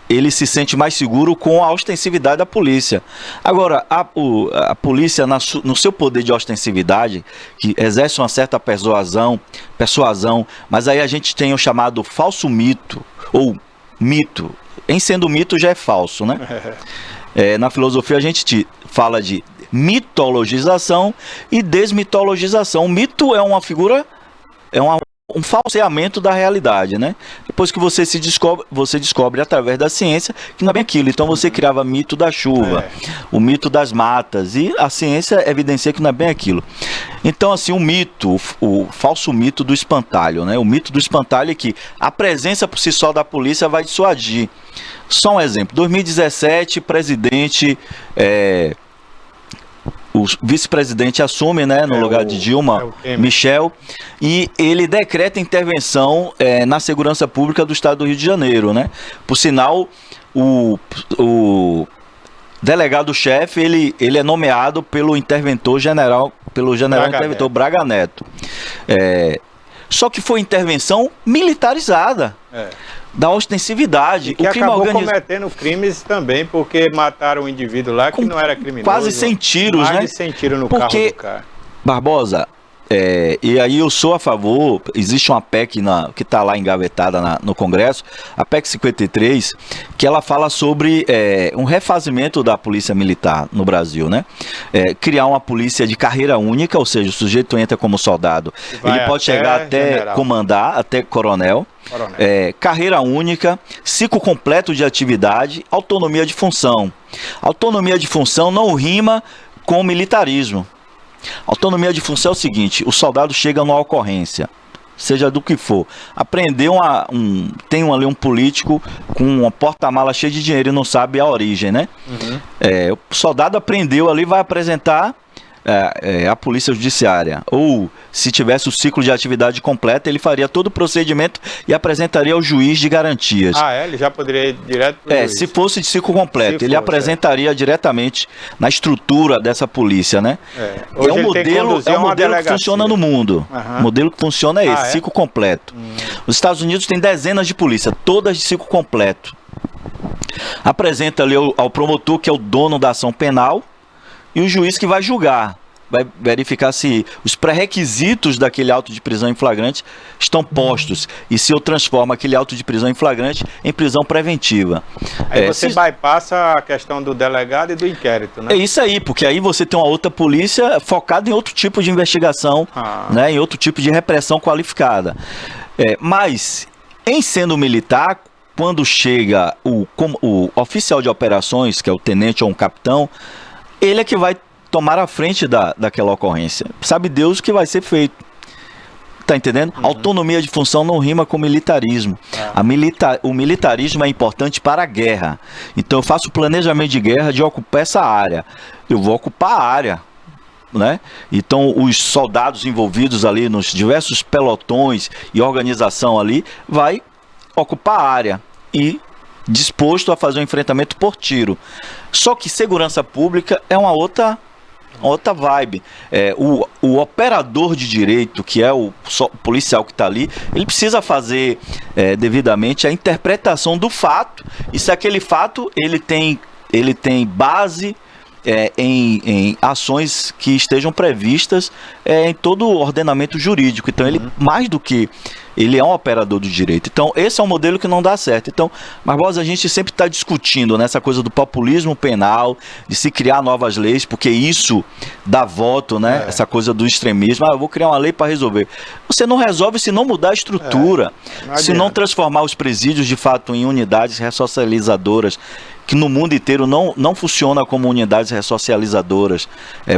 ele se sente mais seguro com a ostensividade da polícia. Agora, a polícia, no seu poder de ostensividade, que exerce uma certa persuasão, mas aí a gente tem o chamado falso mito, ou mito. Em sendo mito já é falso, né? Na filosofia a gente fala de mitologização e desmitologização. O mito é uma figura, um falseamento da realidade, né? Depois que você descobre através da ciência que não é bem aquilo. Então você criava mito da chuva, o mito das matas, e a ciência evidencia que não é bem aquilo. Então, assim, o mito, o falso mito do espantalho, né? O mito do espantalho é que a presença por si só da polícia vai dissuadir. Só um exemplo, 2017, presidente... o vice-presidente assume, né, no lugar de Dilma, Michel, e ele decreta intervenção na segurança pública do estado do Rio de Janeiro, né? Por sinal, o delegado-chefe, ele é nomeado pelo general interventor Braga Neto. Só que foi intervenção militarizada. Da ostensividade.
E que acabou cometendo crimes também, porque mataram um indivíduo lá que não era criminoso.
Quase 100 tiros, né?
Mais de 100 tiros no carro do cara.
Barbosa, e aí eu sou a favor, existe uma PEC que está lá engavetada no Congresso, a PEC 53, que ela fala sobre um refazimento da polícia militar no Brasil, né? Criar uma polícia de carreira única, ou seja, o sujeito entra como soldado, ele pode chegar até general, comandar, até coronel. Carreira única, ciclo completo de atividade, autonomia de função. Autonomia de função não rima com militarismo. Autonomia de função é o seguinte: o soldado chega numa ocorrência, seja do que for, apreendeu tem ali um político com uma porta-mala cheia de dinheiro e não sabe a origem, né? O soldado apreendeu ali, vai apresentar a polícia judiciária, ou se tivesse o ciclo de atividade completa, ele faria todo o procedimento e apresentaria ao juiz de garantias.
Ele já poderia ir direto para o juiz.
Se fosse de ciclo completo, ele apresentaria diretamente na estrutura dessa polícia, né?
Hoje
é um modelo que funciona no mundo. O modelo que funciona é esse, ciclo completo. Os Estados Unidos têm dezenas de polícia, todas de ciclo completo. Apresenta ali ao promotor, que é o dono da ação penal, e o juiz que vai julgar, vai verificar se os pré-requisitos daquele auto de prisão em flagrante estão postos e se eu transformo aquele auto de prisão em flagrante em prisão preventiva.
Aí você bypassa a questão do delegado e do inquérito, né?
É isso aí, porque aí você tem uma outra polícia focada em outro tipo de investigação, né, em outro tipo de repressão qualificada. Mas, em sendo militar, quando chega o oficial de operações, que é o tenente ou um capitão, ele é que vai tomar a frente daquela ocorrência. Sabe Deus o que vai ser feito. Tá entendendo? Autonomia de função não rima com militarismo. O militarismo é importante para a guerra. Então eu faço planejamento de guerra de ocupar essa área. Eu vou ocupar a área, né? Então os soldados envolvidos ali nos diversos pelotões e organização ali vai ocupar a área e disposto a fazer um enfrentamento por tiro. Só que segurança pública é uma outra vibe. O operador de direito, que é o policial que está ali, ele precisa fazer devidamente a interpretação do fato, e se aquele fato ele tem base em ações que estejam previstas em todo o ordenamento jurídico. Então ele, mais do que ele é um operador do direito. Então esse é um modelo que não dá certo. Então, Barbosa, a gente sempre está discutindo nessa coisa do populismo penal, de se criar novas leis, porque isso dá voto, né? Essa coisa do extremismo. Eu vou criar uma lei para resolver. Você não resolve se não mudar a estrutura, se não transformar os presídios de fato em unidades ressocializadoras, que no mundo inteiro não funciona como unidades ressocializadoras.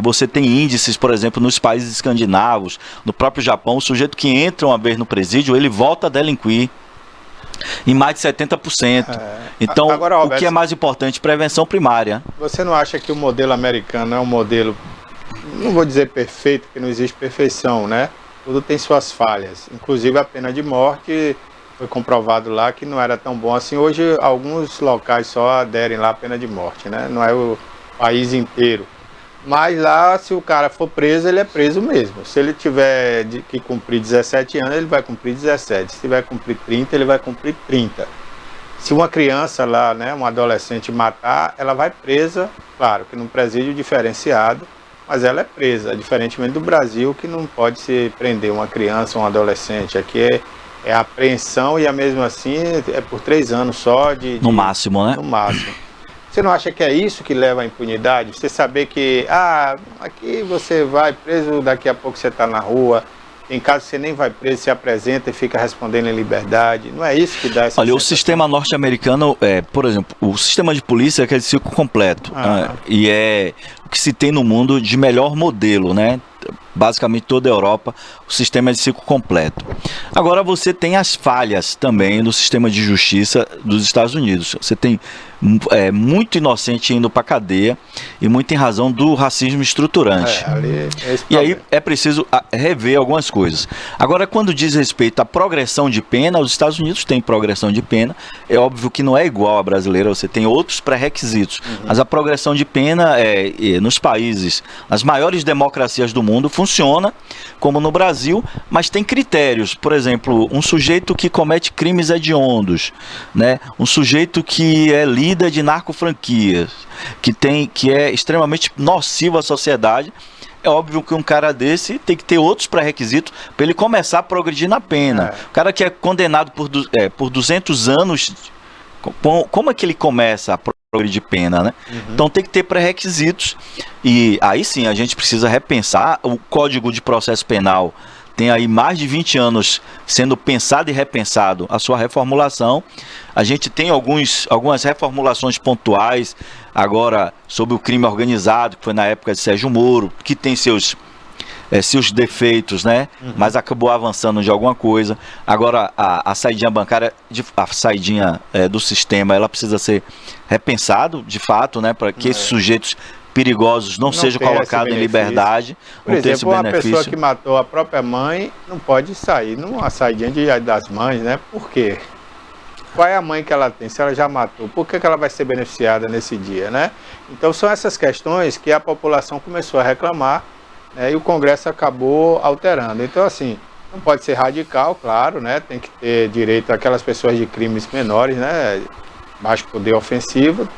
Você tem índices, por exemplo, nos países escandinavos, no próprio Japão, o sujeito que entra uma vez no presídio, ele volta a delinquir em mais de 70%. Então, agora, Roberto, o que é mais importante? Prevenção primária.
Você não acha que o modelo americano é um modelo, não vou dizer perfeito, porque não existe perfeição, né? Tudo tem suas falhas, inclusive a pena de morte. Foi comprovado lá que não era tão bom assim. Hoje alguns locais só aderem lá à pena de morte, né? Não é o país inteiro. Mas lá, se o cara for preso, ele é preso mesmo. Se ele tiver que cumprir 17 anos, ele vai cumprir 17. Se tiver que cumprir 30, ele vai cumprir 30. Se uma criança lá, né, um adolescente matar, ela vai presa, claro que num presídio diferenciado, mas ela é presa, diferentemente do Brasil, que não pode se prender uma criança ou um adolescente. Aqui é apreensão e mesmo assim é por 3 anos só.
No máximo, né?
No máximo. Você não acha que é isso que leva à impunidade? Você saber que, aqui você vai preso, daqui a pouco você está na rua, em caso você nem vai preso, se apresenta e fica respondendo em liberdade. Não é isso que dá essa sensação?
O sistema norte-americano, por exemplo, o sistema de polícia é aquele ciclo completo. E é o que se tem no mundo de melhor modelo, né? Basicamente toda a Europa, o sistema é de ciclo completo. Agora você tem as falhas também no sistema de justiça dos Estados Unidos. Você tem muito inocente indo para a cadeia e muito em razão do racismo estruturante. E aí é preciso rever algumas coisas. Agora, quando diz respeito à progressão de pena, os Estados Unidos têm progressão de pena. É óbvio que não é igual à brasileira, você tem outros pré-requisitos. Mas a progressão de pena nos países, as maiores democracias do mundo, funciona como no Brasil, mas tem critérios. Por exemplo, um sujeito que comete crimes hediondos, né? Um sujeito que é líder de narcofranquias, que é extremamente nocivo à sociedade. É óbvio que um cara desse tem que ter outros pré-requisitos para ele começar a progredir na pena. O cara que é condenado por 200 anos, como é que ele começa a progredir pena, né? Então tem que ter pré-requisitos, e aí sim a gente precisa repensar. O Código de Processo Penal tem aí mais de 20 anos sendo pensado e repensado a sua reformulação. A gente tem algumas reformulações pontuais agora sobre o crime organizado, que foi na época de Sérgio Moro, que tem seus se os defeitos, né? Mas acabou avançando de alguma coisa. Agora, a saidinha bancária, a saidinha do sistema, ela precisa ser repensado, de fato, né? Para que esses sujeitos perigosos não sejam colocados em liberdade.
Por exemplo, uma pessoa que matou a própria mãe não pode sair numa saidinha das mães, né? Por quê? Qual é a mãe que ela tem? Se ela já matou, por que ela vai ser beneficiada nesse dia, né? Então são essas questões que a população começou a reclamar, né, e o Congresso acabou alterando. Então, assim, não pode ser radical, claro, né? Tem que ter direito àquelas pessoas de crimes menores, né? Baixo poder ofensivo,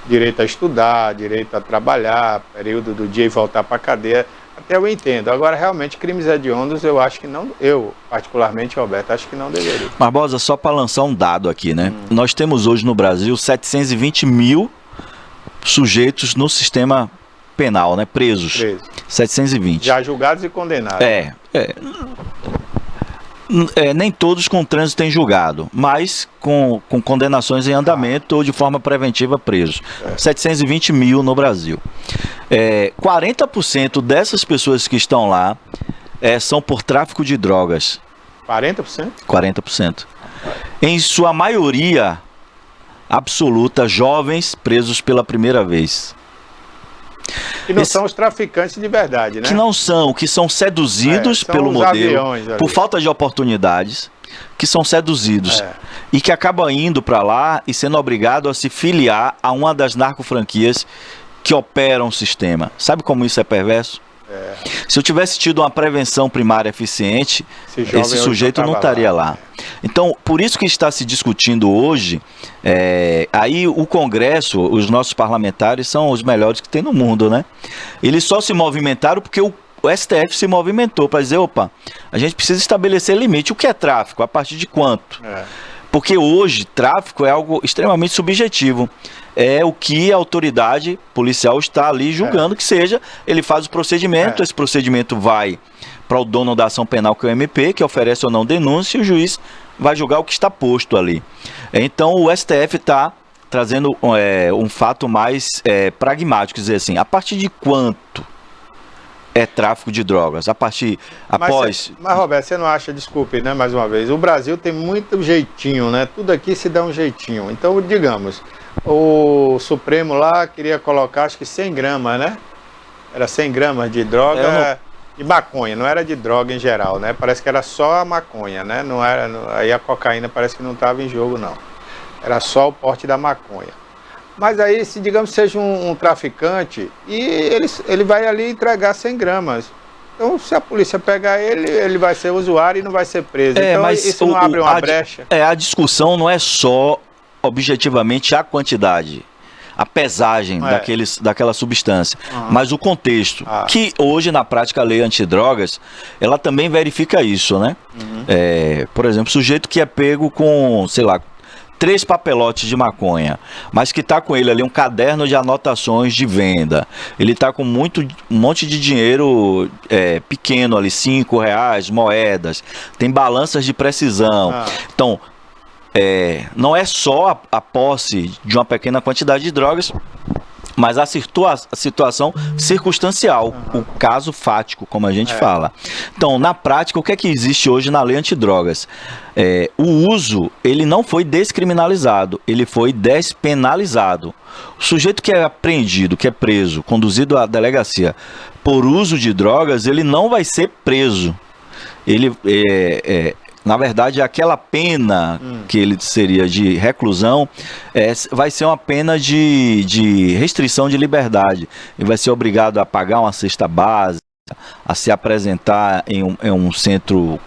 direito a estudar, direito a trabalhar, período do dia e voltar para a cadeia. Até eu entendo. Agora, realmente, crimes hediondos, eu acho que não, eu, particularmente, Roberto, acho que não deveria.
Barbosa, só para lançar um dado aqui, né? Nós temos hoje no Brasil 720 mil sujeitos no sistema penal, né? Presos. 720.
Já julgados e condenados.
Nem todos com trânsito em julgado, mas com condenações em andamento ou de forma preventiva presos. 720 mil no Brasil. 40% dessas pessoas que estão lá são por tráfico de drogas.
40%?
40%. Em sua maioria absoluta, jovens presos pela primeira vez.
Que não são os traficantes de verdade, né?
Que não são, que são seduzidos pelo modelo, por falta de oportunidades, que são seduzidos e que acabam indo para lá e sendo obrigado a se filiar a uma das narcofranquias que operam o sistema. Sabe como isso é perverso? Se eu tivesse tido uma prevenção primária eficiente, esse sujeito não estaria lá. Então, por isso que está se discutindo hoje, aí o Congresso, os nossos parlamentares são os melhores que tem no mundo, né? Eles só se movimentaram porque o STF se movimentou para dizer, opa, a gente precisa estabelecer limite. O que é tráfico? A partir de quanto? Porque hoje, tráfico é algo extremamente subjetivo. É o que a autoridade policial está ali julgando que seja. Ele faz o procedimento, esse procedimento vai para o dono da ação penal, que é o MP, que oferece ou não denúncia, e o juiz vai julgar o que está posto ali. Então, o STF está trazendo um fato mais pragmático, dizer assim, a partir de quanto é tráfico de drogas? Mas,
Roberto, você não acha, desculpe, né, mais uma vez, o Brasil tem muito jeitinho, né? Tudo aqui se dá um jeitinho. Então, digamos, o Supremo lá queria colocar, acho que 100 gramas, né? Era 100 gramas de droga, de maconha, não era de droga em geral, né? Parece que era só a maconha, né? Não era, aí a cocaína parece que não estava em jogo, não. Era só o porte da maconha. Mas aí, se digamos seja um traficante, e ele vai ali entregar 100 gramas. Então, se a polícia pegar ele, ele vai ser usuário e não vai ser preso. Então,
mas
isso não abre uma brecha?
A discussão não é só objetivamente a quantidade, a pesagem daquela substância, mas o contexto, que hoje na prática a lei antidrogas, ela também verifica isso, né? Por exemplo, sujeito que é pego com, sei lá, 3 papelotes de maconha, mas que está com ele ali um caderno de anotações de venda, ele está com um monte de dinheiro pequeno ali, R$5, moedas, tem balanças de precisão. Então, não é só a posse de uma pequena quantidade de drogas, mas a situação circunstancial, o caso fático, como a gente fala. Então, na prática, o que é que existe hoje na lei antidrogas? O uso, ele não foi descriminalizado, ele foi despenalizado. O sujeito que é apreendido, que é preso, conduzido à delegacia por uso de drogas, ele não vai ser preso. Ele na verdade, aquela pena que ele seria de reclusão vai ser uma pena de restrição de liberdade. Ele vai ser obrigado a pagar uma cesta básica, a se apresentar em um centro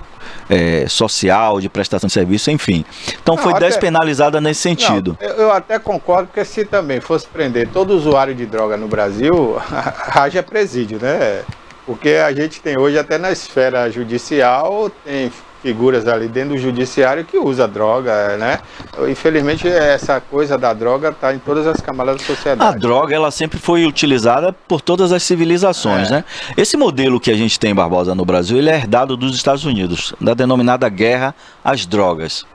social de prestação de serviço, enfim. Então foi despenalizada nesse sentido.
Eu até concordo, porque se também fosse prender todo usuário de droga no Brasil, haja presídio, né? Porque a gente tem hoje, até na esfera judicial, tem figuras ali dentro do judiciário que usa droga, né? Infelizmente, essa coisa da droga está em todas as camadas da sociedade.
A droga, ela sempre foi utilizada por todas as civilizações, né? Esse modelo que a gente tem, Barbosa, no Brasil, ele é herdado dos Estados Unidos, da denominada guerra às drogas.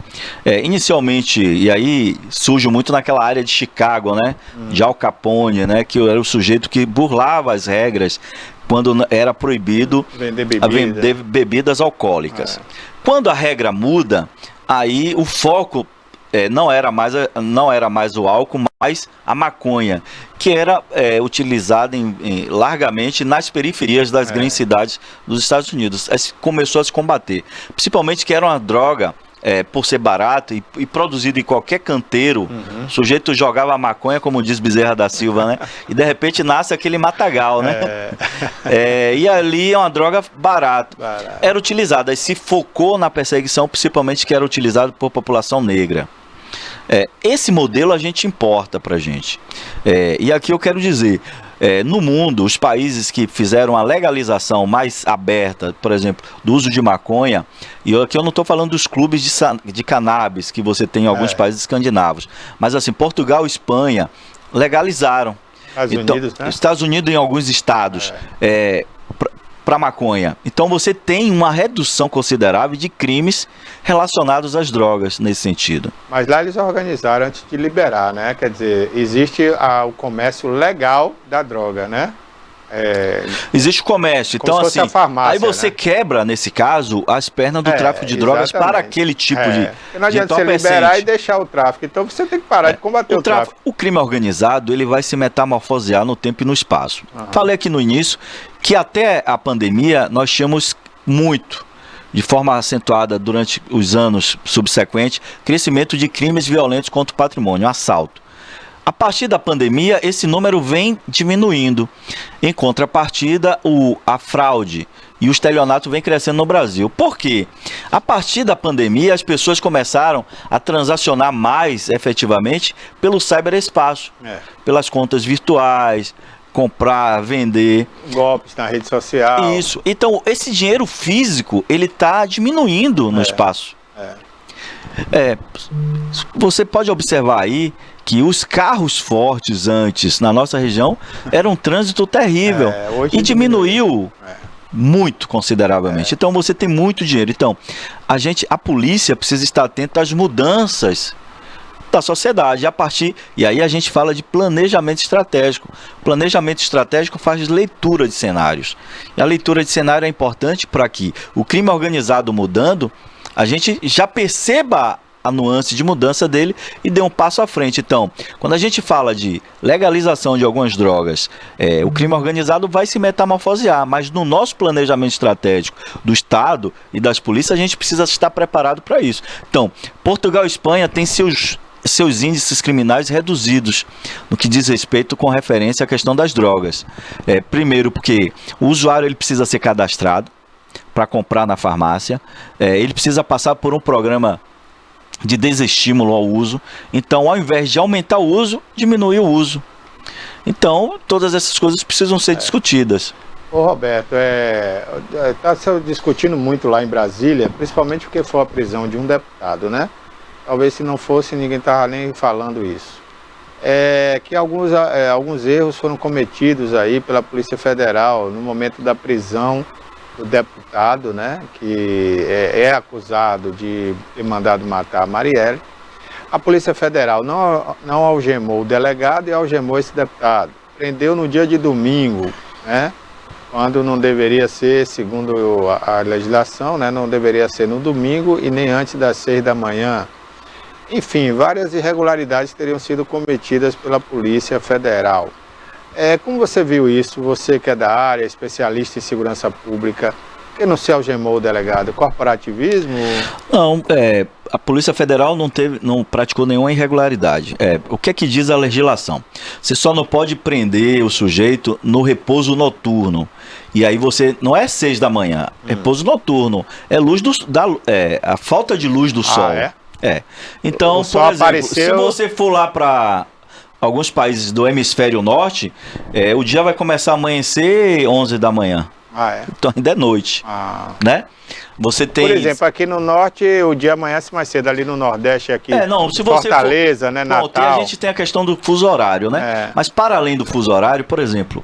Inicialmente, e aí surge muito naquela área de Chicago, né? De Al Capone, né? Que era o sujeito que burlava as regras quando era proibido vender bebidas alcoólicas. Quando a regra muda, aí o foco não era mais o álcool, mas a maconha, que era utilizada largamente nas periferias das grandes cidades dos Estados Unidos. Começou a se combater, principalmente que era uma droga, por ser barato e produzido em qualquer canteiro. O sujeito jogava maconha, como diz Bezerra da Silva, né? E de repente nasce aquele matagal, né? E ali é uma droga barata. Era utilizada, e se focou na perseguição, principalmente que era utilizado por população negra. Esse modelo a gente importa pra gente. E aqui eu quero dizer, no mundo, os países que fizeram a legalização mais aberta, por exemplo, do uso de maconha, e aqui eu não estou falando dos clubes de cannabis que você tem em alguns países escandinavos, mas assim, Portugal e Espanha legalizaram. Estados Unidos em alguns estados, para maconha. Então você tem uma redução considerável de crimes relacionados às drogas nesse sentido.
Mas lá eles organizaram antes de liberar, né? Quer dizer, existe o comércio legal da droga, né?
Existe o comércio, então assim, a farmácia, aí você quebra, nesse caso, as pernas do tráfico de drogas para aquele tipo de
não adianta você liberar e deixar o tráfico, então você tem que parar de combater o tráfico.
O crime organizado, ele vai se metamorfosear no tempo e no espaço. Falei aqui no início que até a pandemia nós tínhamos muito, de forma acentuada durante os anos subsequentes, crescimento de crimes violentos contra o patrimônio, assalto. A partir da pandemia, esse número vem diminuindo. Em contrapartida, a fraude e o estelionato vem crescendo no Brasil. Por quê? A partir da pandemia, as pessoas começaram a transacionar mais efetivamente pelo cyberespaço, pelas contas virtuais, comprar, vender.
Golpes na rede social.
Isso. Então, esse dinheiro físico, ele está diminuindo no espaço. Você pode observar aí que os carros fortes antes, na nossa região, era um trânsito terrível. E diminuiu muito consideravelmente. Então você tem muito dinheiro. Então, a polícia precisa estar atenta às mudanças da sociedade. E aí a gente fala de planejamento estratégico. Planejamento estratégico faz leitura de cenários. E a leitura de cenário é importante para que o crime organizado mudando, a gente já perceba a nuance de mudança dele e dê um passo à frente. Então, quando a gente fala de legalização de algumas drogas, o crime organizado vai se metamorfosear, mas no nosso planejamento estratégico do Estado e das polícias, a gente precisa estar preparado para isso. Então, Portugal e Espanha têm seus índices criminais reduzidos no que diz respeito com referência à questão das drogas. Primeiro, porque o usuário ele precisa ser cadastrado para comprar na farmácia, ele precisa passar por um programa de desestímulo ao uso. Então, ao invés de aumentar o uso, diminuir o uso. Então, todas essas coisas precisam ser discutidas.
Ô Roberto, está se discutindo muito lá em Brasília, principalmente porque foi a prisão de um deputado, né? Talvez se não fosse, ninguém estava nem falando isso. Que alguns erros foram cometidos aí pela Polícia Federal no momento da prisão do deputado, né, que é acusado de ter mandado matar a Marielle. A Polícia Federal não algemou o delegado e algemou esse deputado. Prendeu no dia de domingo, né, quando não deveria ser, segundo a legislação, né, não deveria ser no domingo e nem antes das 6 da manhã. Enfim, várias irregularidades teriam sido cometidas pela Polícia Federal. Como você viu isso, você que é da área, especialista em segurança pública, que não se algemou o delegado? Corporativismo?
Não, a Polícia Federal não praticou nenhuma irregularidade. O que é que diz a legislação? Você só não pode prender o sujeito no repouso noturno. E aí você, não é 6 da manhã, repouso noturno, a falta de luz do sol. Então, por exemplo, se você for lá para alguns países do hemisfério norte, o dia vai começar a amanhecer 11 da manhã. Então ainda é noite, né? Você tem...
Por exemplo, aqui no norte o dia amanhece mais cedo, ali no nordeste aqui,
se você
Fortaleza, né, Natal.
A gente tem a questão do fuso horário, né? Mas para além do fuso horário, por exemplo,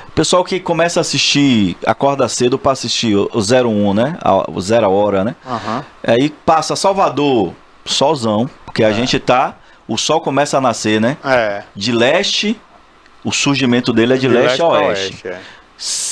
o pessoal que começa a assistir, acorda cedo para assistir o 01, né? O 0 hora, né? Aí passa Salvador, solzão, porque a gente o sol começa a nascer, né? De leste, o surgimento dele é de leste a oeste.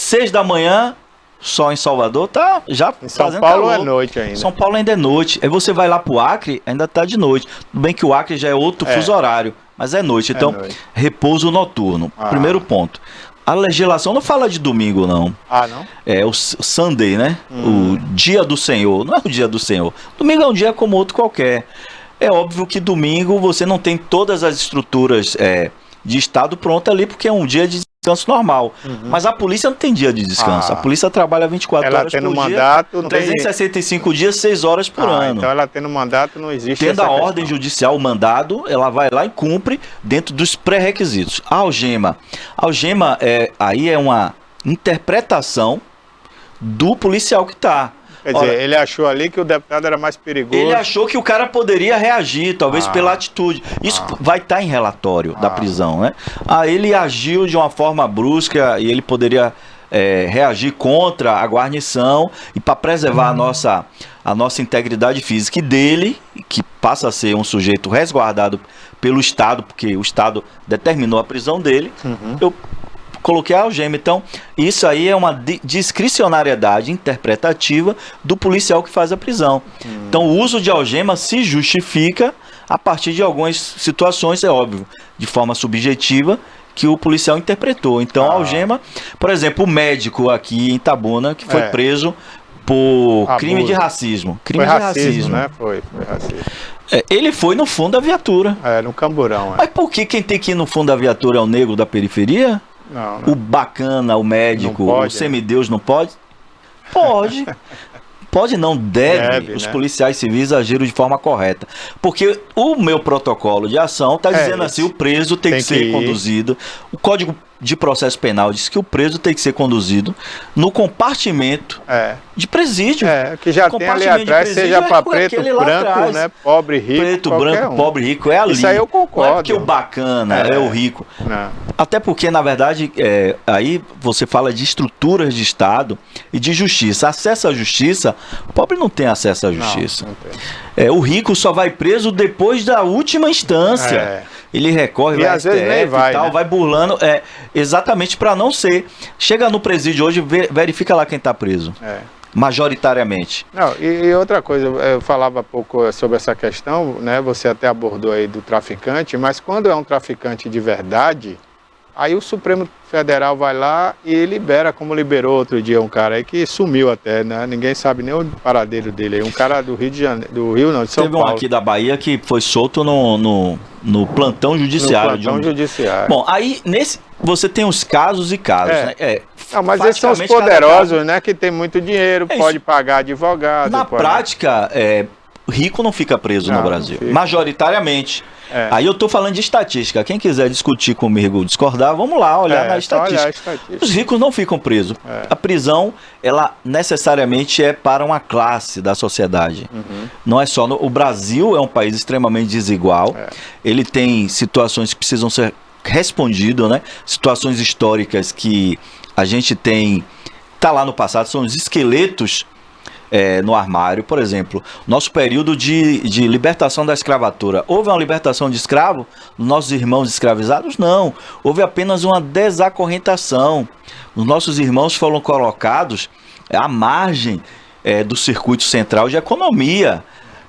6 da manhã, só em Salvador tá já
Em São
fazendo
Paulo
calor.
é noite ainda.
São Paulo ainda é noite. Aí você vai lá pro Acre, ainda tá de noite. Tudo bem que o Acre já é outro fuso horário, mas é noite. Então,
noite.
repouso noturno. Primeiro ponto. A legislação não fala de domingo, não.
Ah, não?
É o Sunday, né? O dia do Senhor. Não é o dia do Senhor. Domingo é um dia como outro qualquer. É óbvio que domingo você não tem todas as estruturas de Estado prontas ali, porque é um dia de descanso normal. Mas a polícia não tem dia de descanso. A polícia trabalha 24
Ela
horas
tendo
por
mandato,
dia,
não tem-
365 dias, 6 horas por ano.
Então ela tendo mandato não existe
Tendo
essa
a ordem
questão.
judicial, o mandado, ela vai lá e cumpre dentro dos pré-requisitos. A algema. A algema aí é uma interpretação do policial que está.
Quer dizer, ele achou ali que o deputado era mais perigoso.
Ele achou que o cara poderia reagir, talvez pela atitude. Isso vai estar em relatório da prisão, né? Ele agiu de uma forma brusca e ele poderia reagir contra a guarnição e para preservar a nossa integridade física e dele, que passa a ser um sujeito resguardado pelo Estado, porque o Estado determinou a prisão dele, eu coloquei a algema. Então, isso aí é uma discricionariedade interpretativa do policial que faz a prisão. Então, o uso de algema se justifica a partir de algumas situações, é óbvio, de forma subjetiva, que o policial interpretou. Então, a algema, por exemplo, o médico aqui em Itabuna, que foi preso por crime de racismo. Crime
Foi
de
racismo, né? Foi racismo.
Ele foi no fundo da viatura.
No camburão.
Mas por que quem tem que ir no fundo da viatura é o negro da periferia?
Não.
O bacana, o médico,
Não pode,
o semideus não pode? Pode. Pode não, deve. Os
né?
policiais civis agiram de forma correta. Porque o meu protocolo de ação está dizendo assim, o preso tem que ser conduzido. O Código de Processo Penal diz que o preso tem que ser conduzido no compartimento de presídio.
Que já tem ali atrás, seja para preto, branco, né? Pobre, rico,
preto, branco, pobre, rico, é ali.
Isso aí eu concordo.
Não é porque o bacana é o rico.
Não.
Até porque, na verdade, aí você fala de estruturas de Estado e de justiça. Acesso à justiça, o pobre não tem acesso à justiça.
Não tem.
O rico só vai preso depois da última instância. Ele recorre, vai
às vezes nem vai,
e tal,
né?
vai burlando, exatamente para não ser. Chega no presídio hoje, verifica lá quem está preso. Majoritariamente.
Não, e outra coisa, eu falava há pouco sobre essa questão, né? Você até abordou aí do traficante, mas quando é um traficante de verdade, aí o Supremo Federal vai lá e libera, como liberou outro dia um cara aí que sumiu até, né? Ninguém sabe nem o paradeiro dele aí. Um cara do Rio de Janeiro, de São Paulo.
Teve um aqui da Bahia que foi solto no plantão judiciário.
No plantão judiciário.
Bom, aí você tem os casos e casos, né?
Não, mas esses são os poderosos, né? Que tem muito dinheiro, pode pagar advogado.
Na prática, rico não fica preso no Brasil, majoritariamente. Aí eu tô falando de estatística. Quem quiser discutir comigo, discordar, vamos lá olhar na estatística.
Olhar a estatística.
Os ricos não ficam presos. A prisão, ela necessariamente é para uma classe da sociedade. Não é só o Brasil é um país extremamente desigual. Ele tem situações que precisam ser respondidas, né? Situações históricas que a gente tá lá no passado, são os esqueletos no armário. Por exemplo, nosso período de libertação da escravatura. Houve uma libertação de escravo? Nossos irmãos escravizados? Não. Houve apenas uma desacorrentação. Os nossos irmãos foram colocados à margem do circuito central de economia.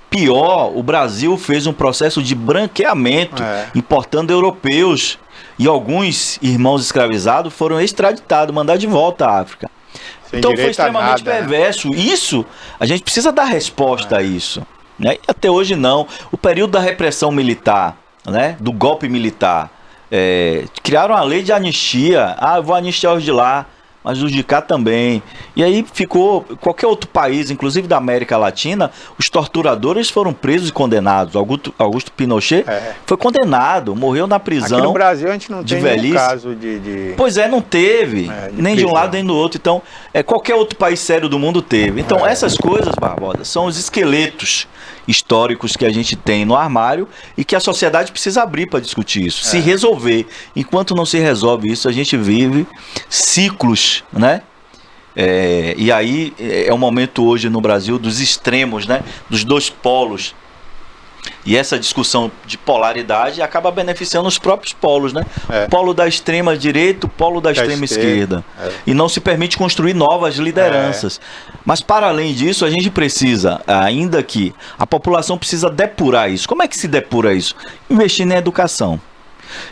Pior, o Brasil fez um processo de branqueamento, importando europeus. E alguns irmãos escravizados foram extraditados, mandados de volta à África. Então foi extremamente perverso. Isso, a gente precisa dar resposta a isso. Né? E até hoje não. O período da repressão militar, né? Do golpe militar, criaram a lei de anistia. Eu vou anistiar os de lá, mas os de cá também. E aí ficou, qualquer outro país, inclusive da América Latina, os torturadores foram presos e condenados. Augusto Pinochet foi condenado, morreu na prisão.
Aqui no Brasil a gente não tem nenhum caso de...
Pois não teve, nem de um lado nem do outro. Então, qualquer outro país sério do mundo teve. Então, essas coisas, Barbosa, são os esqueletos históricos que a gente tem no armário e que a sociedade precisa abrir para discutir isso, se resolver. Enquanto não se resolve isso, a gente vive ciclos, né? E aí é um momento hoje no Brasil dos extremos, né? Dos dois polos. E essa discussão de polaridade acaba beneficiando os próprios polos, né? O polo da extrema direita, o polo da extrema esquerda. E não se permite construir novas lideranças. Mas para além disso, a gente precisa, ainda que a população precisa depurar isso. Como é que se depura isso? Investindo em educação.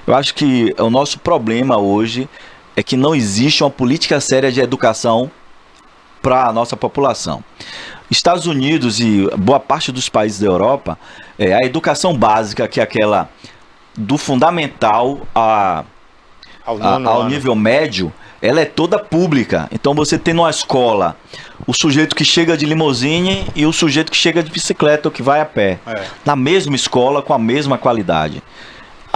Eu acho que o nosso problema hoje é que não existe uma política séria de educação para a nossa população. Estados Unidos e boa parte dos países da Europa, a educação básica, que é aquela do fundamental ao nível médio, ela é toda pública. Então você tem numa escola o sujeito que chega de limusine e o sujeito que chega de bicicleta ou que vai a pé. Na mesma escola, com a mesma qualidade.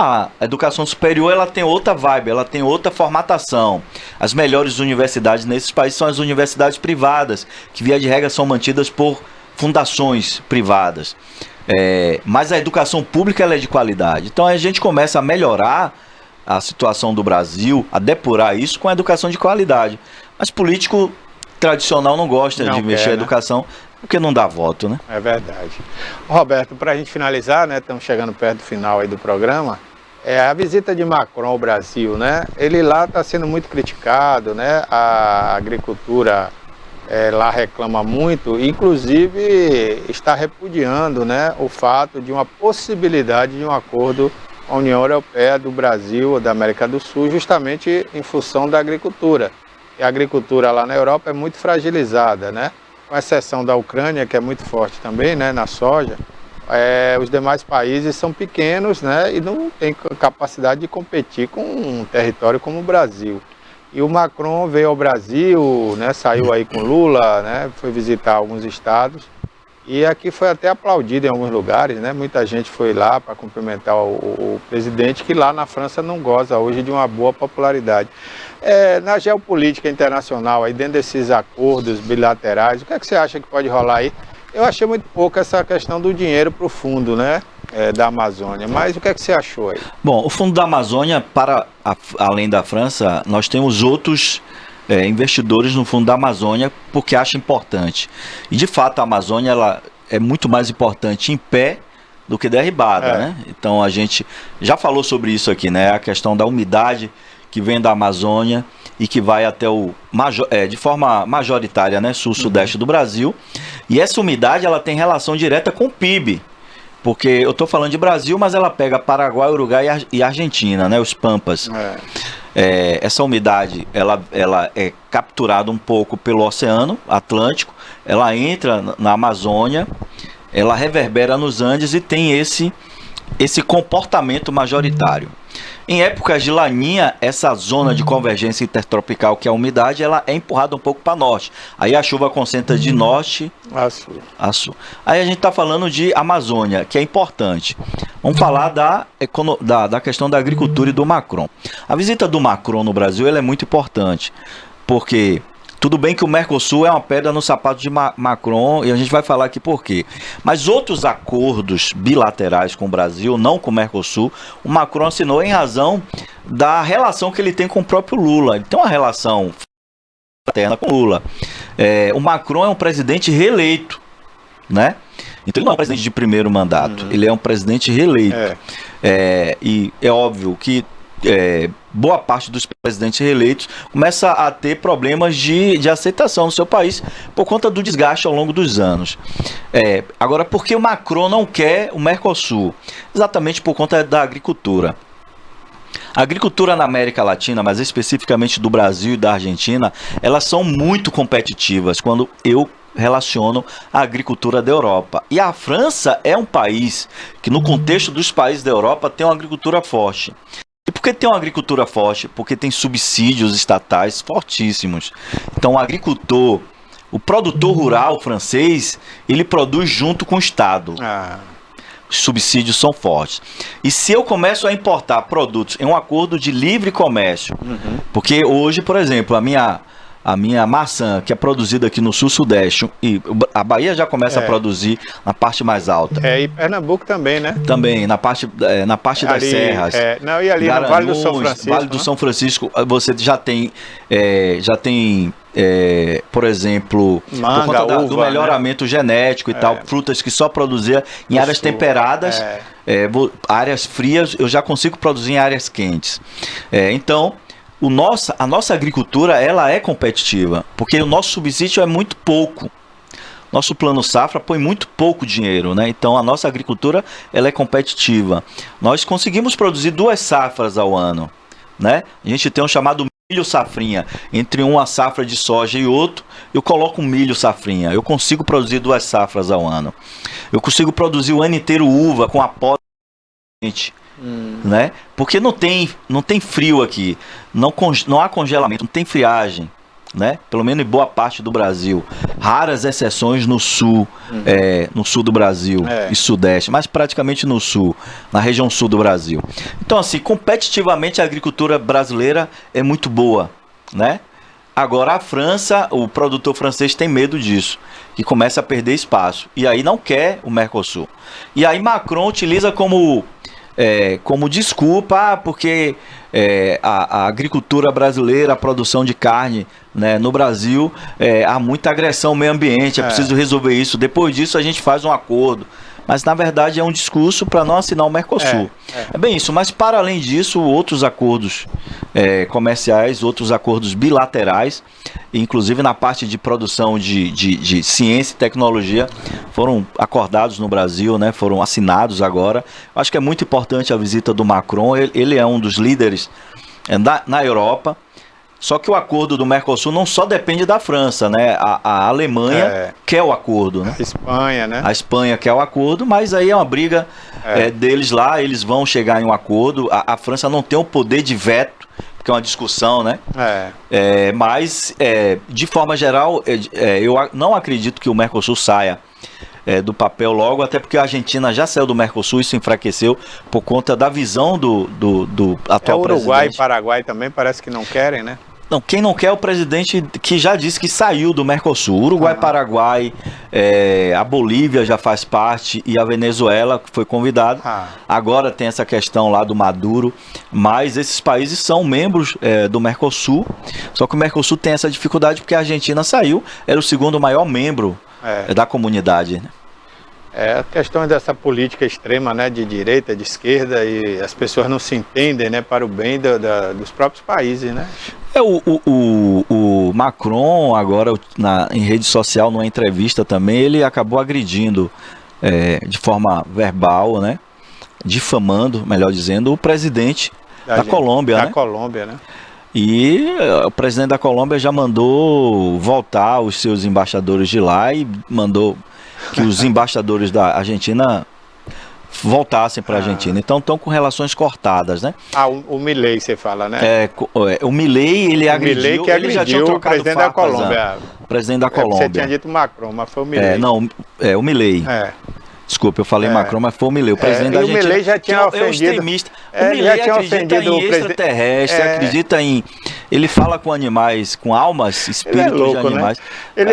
A educação superior, ela tem outra vibe, ela tem outra formatação. As melhores universidades nesses países são as universidades privadas, que via de regra são mantidas por fundações privadas. Mas a educação pública, ela é de qualidade. Então a gente começa a melhorar a situação do Brasil, a depurar isso com a educação de qualidade. Mas político tradicional não gosta de mexer na educação, porque não dá voto, né?
É verdade. Roberto, para a gente finalizar, né, estamos chegando perto do final aí do programa, a visita de Macron ao Brasil, né? Ele lá está sendo muito criticado, né? A agricultura lá reclama muito, inclusive está repudiando, né, o fato de uma possibilidade de um acordo com a União Europeia do Brasil ou da América do Sul, justamente em função da agricultura. E a agricultura lá na Europa é muito fragilizada, né? Com exceção da Ucrânia, que é muito forte também, né, na soja. Os demais países são pequenos, né, e não têm capacidade de competir com um território como o Brasil. E o Macron veio ao Brasil, né, saiu aí com Lula, né, foi visitar alguns estados, e aqui foi até aplaudido em alguns lugares, né, muita gente foi lá para cumprimentar o presidente, que lá na França não goza hoje de uma boa popularidade. Na geopolítica internacional, aí dentro desses acordos bilaterais, o que é que você acha que pode rolar aí? Eu achei muito pouco essa questão do dinheiro para o fundo, né, da Amazônia, mas o que é que você achou aí?
Bom, o fundo da Amazônia, além da França, nós temos outros investidores no fundo da Amazônia porque acham importante. E de fato a Amazônia ela é muito mais importante em pé do que derribada, né? Então a gente já falou sobre isso aqui, né? A questão da umidade que vem da Amazônia e que vai até de forma majoritária, né, sul-sudeste do Brasil. E essa umidade ela tem relação direta com o PIB, porque eu estou falando de Brasil, mas ela pega Paraguai, Uruguai e Argentina, né, os pampas. Essa umidade ela é capturada um pouco pelo Oceano Atlântico, ela entra na Amazônia, ela reverbera nos Andes e tem esse comportamento majoritário. Em épocas de laninha, essa zona de convergência intertropical, que é a umidade, ela é empurrada um pouco para norte. Aí a chuva concentra de norte a sul. Aí a gente está falando de Amazônia, que é importante. Vamos falar da questão da agricultura e do Macron. A visita do Macron no Brasil ela é muito importante, porque tudo bem que o Mercosul é uma pedra no sapato de Macron, e a gente vai falar aqui por quê. Mas outros acordos bilaterais com o Brasil, não com o Mercosul, o Macron assinou em razão da relação que ele tem com o próprio Lula. Ele tem uma relação fraterna com o Lula. O Macron é um presidente reeleito, né? Então ele não é um presidente de primeiro mandato, ele é um presidente reeleito. E é óbvio que boa parte dos presidentes reeleitos começa a ter problemas de aceitação no seu país por conta do desgaste ao longo dos anos. Agora, por que o Macron não quer o Mercosul? Exatamente por conta da agricultura. A agricultura na América Latina, mas especificamente do Brasil e da Argentina, elas são muito competitivas quando eu relaciono a agricultura da Europa. E a França é um país que, no contexto dos países da Europa, tem uma agricultura forte. E por que tem uma agricultura forte? Porque tem subsídios estatais fortíssimos. Então o agricultor, o produtor rural francês, ele produz junto com o Estado. Os subsídios são fortes. E se eu começo a importar produtos em um acordo de livre comércio, porque hoje, por exemplo, a minha maçã, que é produzida aqui no sul-sudeste, e a Bahia já começa a produzir na parte mais alta.
E Pernambuco também, né?
Também, na parte das serras.
E ali Garanhuns, no Vale do São Francisco.
Vale do São Francisco, você já tem por exemplo,
Manga,
por conta do
uva,
melhoramento genético e tal, frutas que só produzia em áreas temperadas, áreas frias, eu já consigo produzir em áreas quentes. Então, a nossa agricultura, ela é competitiva, porque o nosso subsídio é muito pouco. Nosso plano safra põe muito pouco dinheiro, né? Então a nossa agricultura, ela é competitiva. Nós conseguimos produzir 2 safras ao ano, né? A gente tem um chamado milho safrinha. Entre uma safra de soja e outro, eu coloco um milho safrinha. Eu consigo produzir 2 safras ao ano. Eu consigo produzir o ano inteiro uva com a poda, né? Porque não tem frio aqui, não há congelamento, não tem friagem, né? Pelo menos em boa parte do Brasil. Raras exceções no sul, no sul do Brasil e sudeste, mas praticamente no sul, na região sul do Brasil. Então, assim, competitivamente a agricultura brasileira é muito boa, né? Agora a França, o produtor francês tem medo disso, que começa a perder espaço, e aí não quer o Mercosul. E aí Macron utiliza como desculpa, porque a agricultura brasileira, a produção de carne, né, no Brasil, há muita agressão ao meio ambiente, é preciso resolver isso. Depois disso a gente faz um acordo. Mas na verdade é um discurso para não assinar o Mercosul. É bem isso, mas para além disso, outros acordos comerciais, outros acordos bilaterais, inclusive na parte de produção de ciência e tecnologia, foram acordados no Brasil, né, foram assinados agora. Acho que é muito importante a visita do Macron, ele é um dos líderes na Europa. Só que o acordo do Mercosul não só depende da França, né? A Alemanha quer o acordo, né?
A Espanha, né?
A Espanha quer o acordo, mas aí é uma briga deles lá, eles vão chegar em um acordo. A França não tem o poder de veto, porque é uma discussão, né? Mas, de forma geral, eu não acredito que o Mercosul saia do papel logo, até porque a Argentina já saiu do Mercosul, isso enfraqueceu por conta da visão do atual presidente.
Uruguai e Paraguai também parece que não querem, né?
Não, quem não quer é o presidente que já disse que saiu do Mercosul. Uruguai, Paraguai, a Bolívia já faz parte e a Venezuela que foi convidada. Agora tem essa questão lá do Maduro, mas esses países são membros do Mercosul. Só que o Mercosul tem essa dificuldade porque a Argentina saiu, era o segundo maior membro da comunidade, né?
A questão dessa política extrema, né, de direita, de esquerda, e as pessoas não se entendem, né, para o bem dos próprios países, né?
O Macron, agora em rede social, numa entrevista também, ele acabou agredindo de forma verbal, né, difamando, melhor dizendo, o presidente da Colômbia, né?
Colômbia, né?
E o presidente da Colômbia já mandou voltar os seus embaixadores de lá e mandou que os embaixadores da Argentina voltassem para a Argentina. Então estão com relações cortadas, né?
O Milei, você fala, né?
O Milei, ele agrediu,
ele já tinha trocado o presidente da Colômbia.
O presidente da Colômbia.
Você tinha dito Macron, mas foi o Milei.
O Milei. Desculpa, eu falei Macron, mas foi o Milei, o presidente da Argentina.
O Milei já tinha ofendido.
Extremista. O Milei acredita em extraterrestre, acredita em... Ele fala com animais, com almas, espíritos de animais.
Né?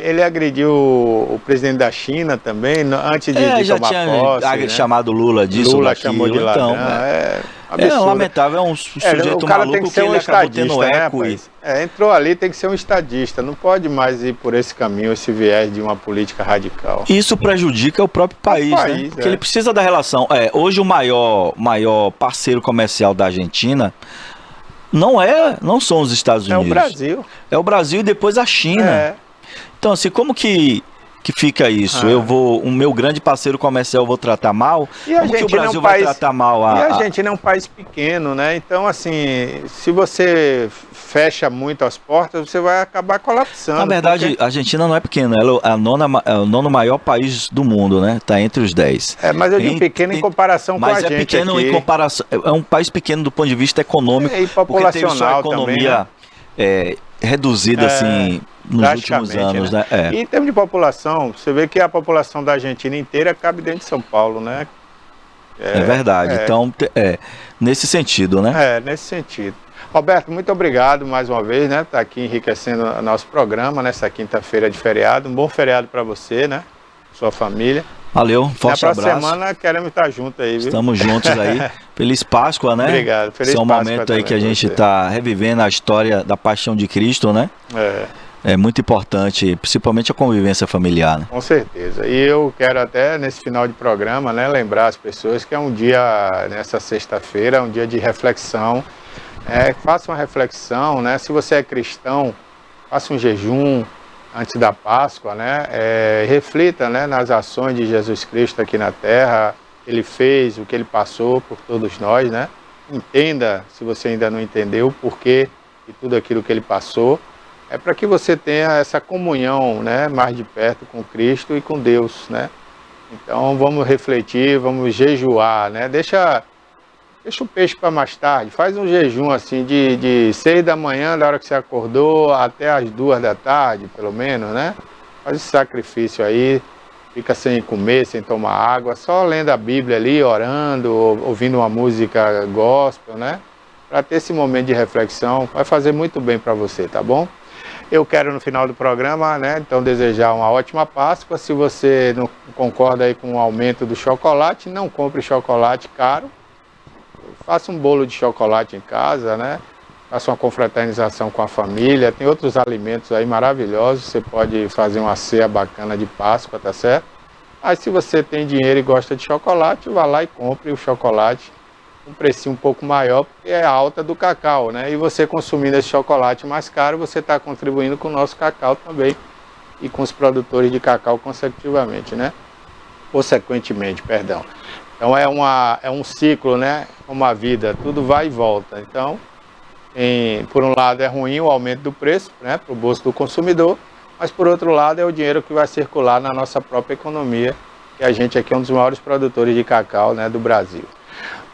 Ele agrediu o presidente da China também, antes de
já
tomar
tinha
posse,
chamado Lula disso,
Lula
daquilo,
chamou de ladrão.
Então, lamentável, é um sujeito maluco que ele acabou tendo eco.
Entrou ali, tem que ser um estadista, não pode mais ir por esse caminho, esse viés de uma política radical.
Isso prejudica o próprio país, né? Porque ele precisa da relação. Hoje o maior parceiro comercial da Argentina não são os Estados Unidos.
É o Brasil.
É o Brasil e depois a China. Então, assim, como que fica isso? O meu grande parceiro comercial eu vou tratar mal? Como que o Brasil vai tratar mal?
E a Argentina é um país pequeno, né? Então, assim, se você fecha muito as portas, você vai acabar colapsando.
Na verdade, a Argentina não é pequena, ela é o nono maior país do mundo, né? Está entre os 10.
Mas eu digo pequeno em comparação com a gente.
Mas é pequeno em comparação. É um país pequeno do ponto de vista econômico.
E populacional
porque teve sua economia
também, né?
Reduzida, assim, nos últimos anos, né?
E em termos de população, você vê que a população da Argentina inteira cabe dentro de São Paulo, né?
É verdade. Então, nesse sentido, né?
Nesse sentido. Roberto, muito obrigado mais uma vez, né? Tá aqui enriquecendo o nosso programa nessa quinta-feira de feriado. Um bom feriado para você, né? Sua família.
Valeu, forte
Na
abraço.
próxima semana queremos estar juntos aí, viu?
Estamos juntos aí. Feliz Páscoa, né?
Obrigado. Feliz
Esse é um
Páscoa
momento aí
também
que a
pra
gente
você.
está revivendo a história da paixão de Cristo, né? É muito importante, principalmente a convivência familiar, né?
Com certeza. E eu quero até, nesse final de programa, né, lembrar as pessoas que é um dia, nessa sexta-feira, é um dia de reflexão. Faça uma reflexão, né? Se você é cristão, faça um jejum antes da Páscoa, né? Reflita, né, nas ações de Jesus Cristo aqui na Terra. Ele fez, o que ele passou por todos nós, né? Entenda, se você ainda não entendeu, o porquê de tudo aquilo que ele passou. É para que você tenha essa comunhão, né, mais de perto com Cristo e com Deus, né? Então vamos refletir, vamos jejuar, né? Deixa o peixe para mais tarde, faz um jejum assim de 6 da manhã, da hora que você acordou, até as 2 da tarde, pelo menos, né? Faz esse sacrifício aí, fica sem comer, sem tomar água, só lendo a Bíblia ali, orando, ouvindo uma música gospel, né? Para ter esse momento de reflexão, vai fazer muito bem para você, tá bom? Eu quero no final do programa, né, então desejar uma ótima Páscoa. Se você não concorda aí com o aumento do chocolate, não compre chocolate caro. Faça um bolo de chocolate em casa, né? Faça uma confraternização com a família. Tem outros alimentos aí maravilhosos. Você pode fazer uma ceia bacana de Páscoa, tá certo? Mas se você tem dinheiro e gosta de chocolate, vá lá e compre o chocolate um precinho um pouco maior, porque é a alta do cacau, né? E você consumindo esse chocolate mais caro, você está contribuindo com o nosso cacau também e com os produtores de cacau consecutivamente, né? Consequentemente, perdão. Então é um ciclo, né? Como a vida, tudo vai e volta. Então, por um lado é ruim o aumento do preço, né? Para o bolso do consumidor, mas por outro lado é o dinheiro que vai circular na nossa própria economia, que a gente aqui é um dos maiores produtores de cacau, né, do Brasil.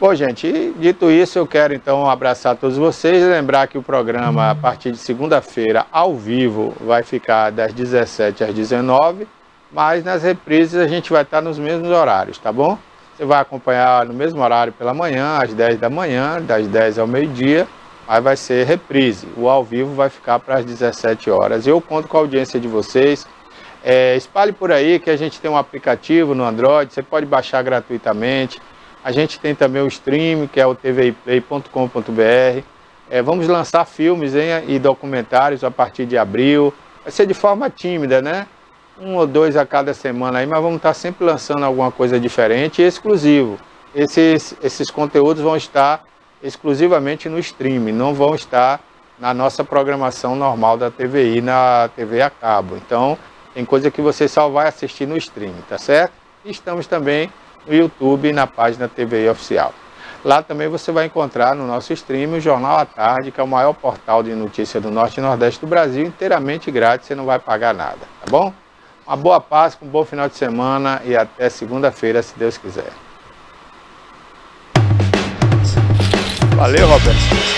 Bom, gente, dito isso, eu quero então abraçar todos vocês e lembrar que o programa, a partir de segunda-feira, ao vivo, vai ficar das 17 às 19, mas nas reprises a gente vai estar nos mesmos horários, tá bom? Você vai acompanhar no mesmo horário pela manhã, às 10 da manhã, das 10 ao meio-dia, aí vai ser reprise. O ao vivo vai ficar para as 17 horas. Eu conto com a audiência de vocês. Espalhe por aí que a gente tem um aplicativo no Android, você pode baixar gratuitamente. A gente tem também o stream, que é o tviplay.com.br. Vamos lançar filmes e documentários a partir de abril. Vai ser de forma tímida, né? 1 ou 2 a cada semana aí, mas vamos estar sempre lançando alguma coisa diferente e exclusivo. Esses conteúdos vão estar exclusivamente no stream, não vão estar na nossa programação normal da TVI, na TV a cabo. Então, tem coisa que você só vai assistir no stream, tá certo? E estamos também no YouTube e na página TVI Oficial. Lá também você vai encontrar no nosso stream o Jornal à Tarde, que é o maior portal de notícia do Norte e Nordeste do Brasil, inteiramente grátis, você não vai pagar nada, tá bom? Uma boa Páscoa, um bom final de semana e até segunda-feira, se Deus quiser. Valeu, Roberto.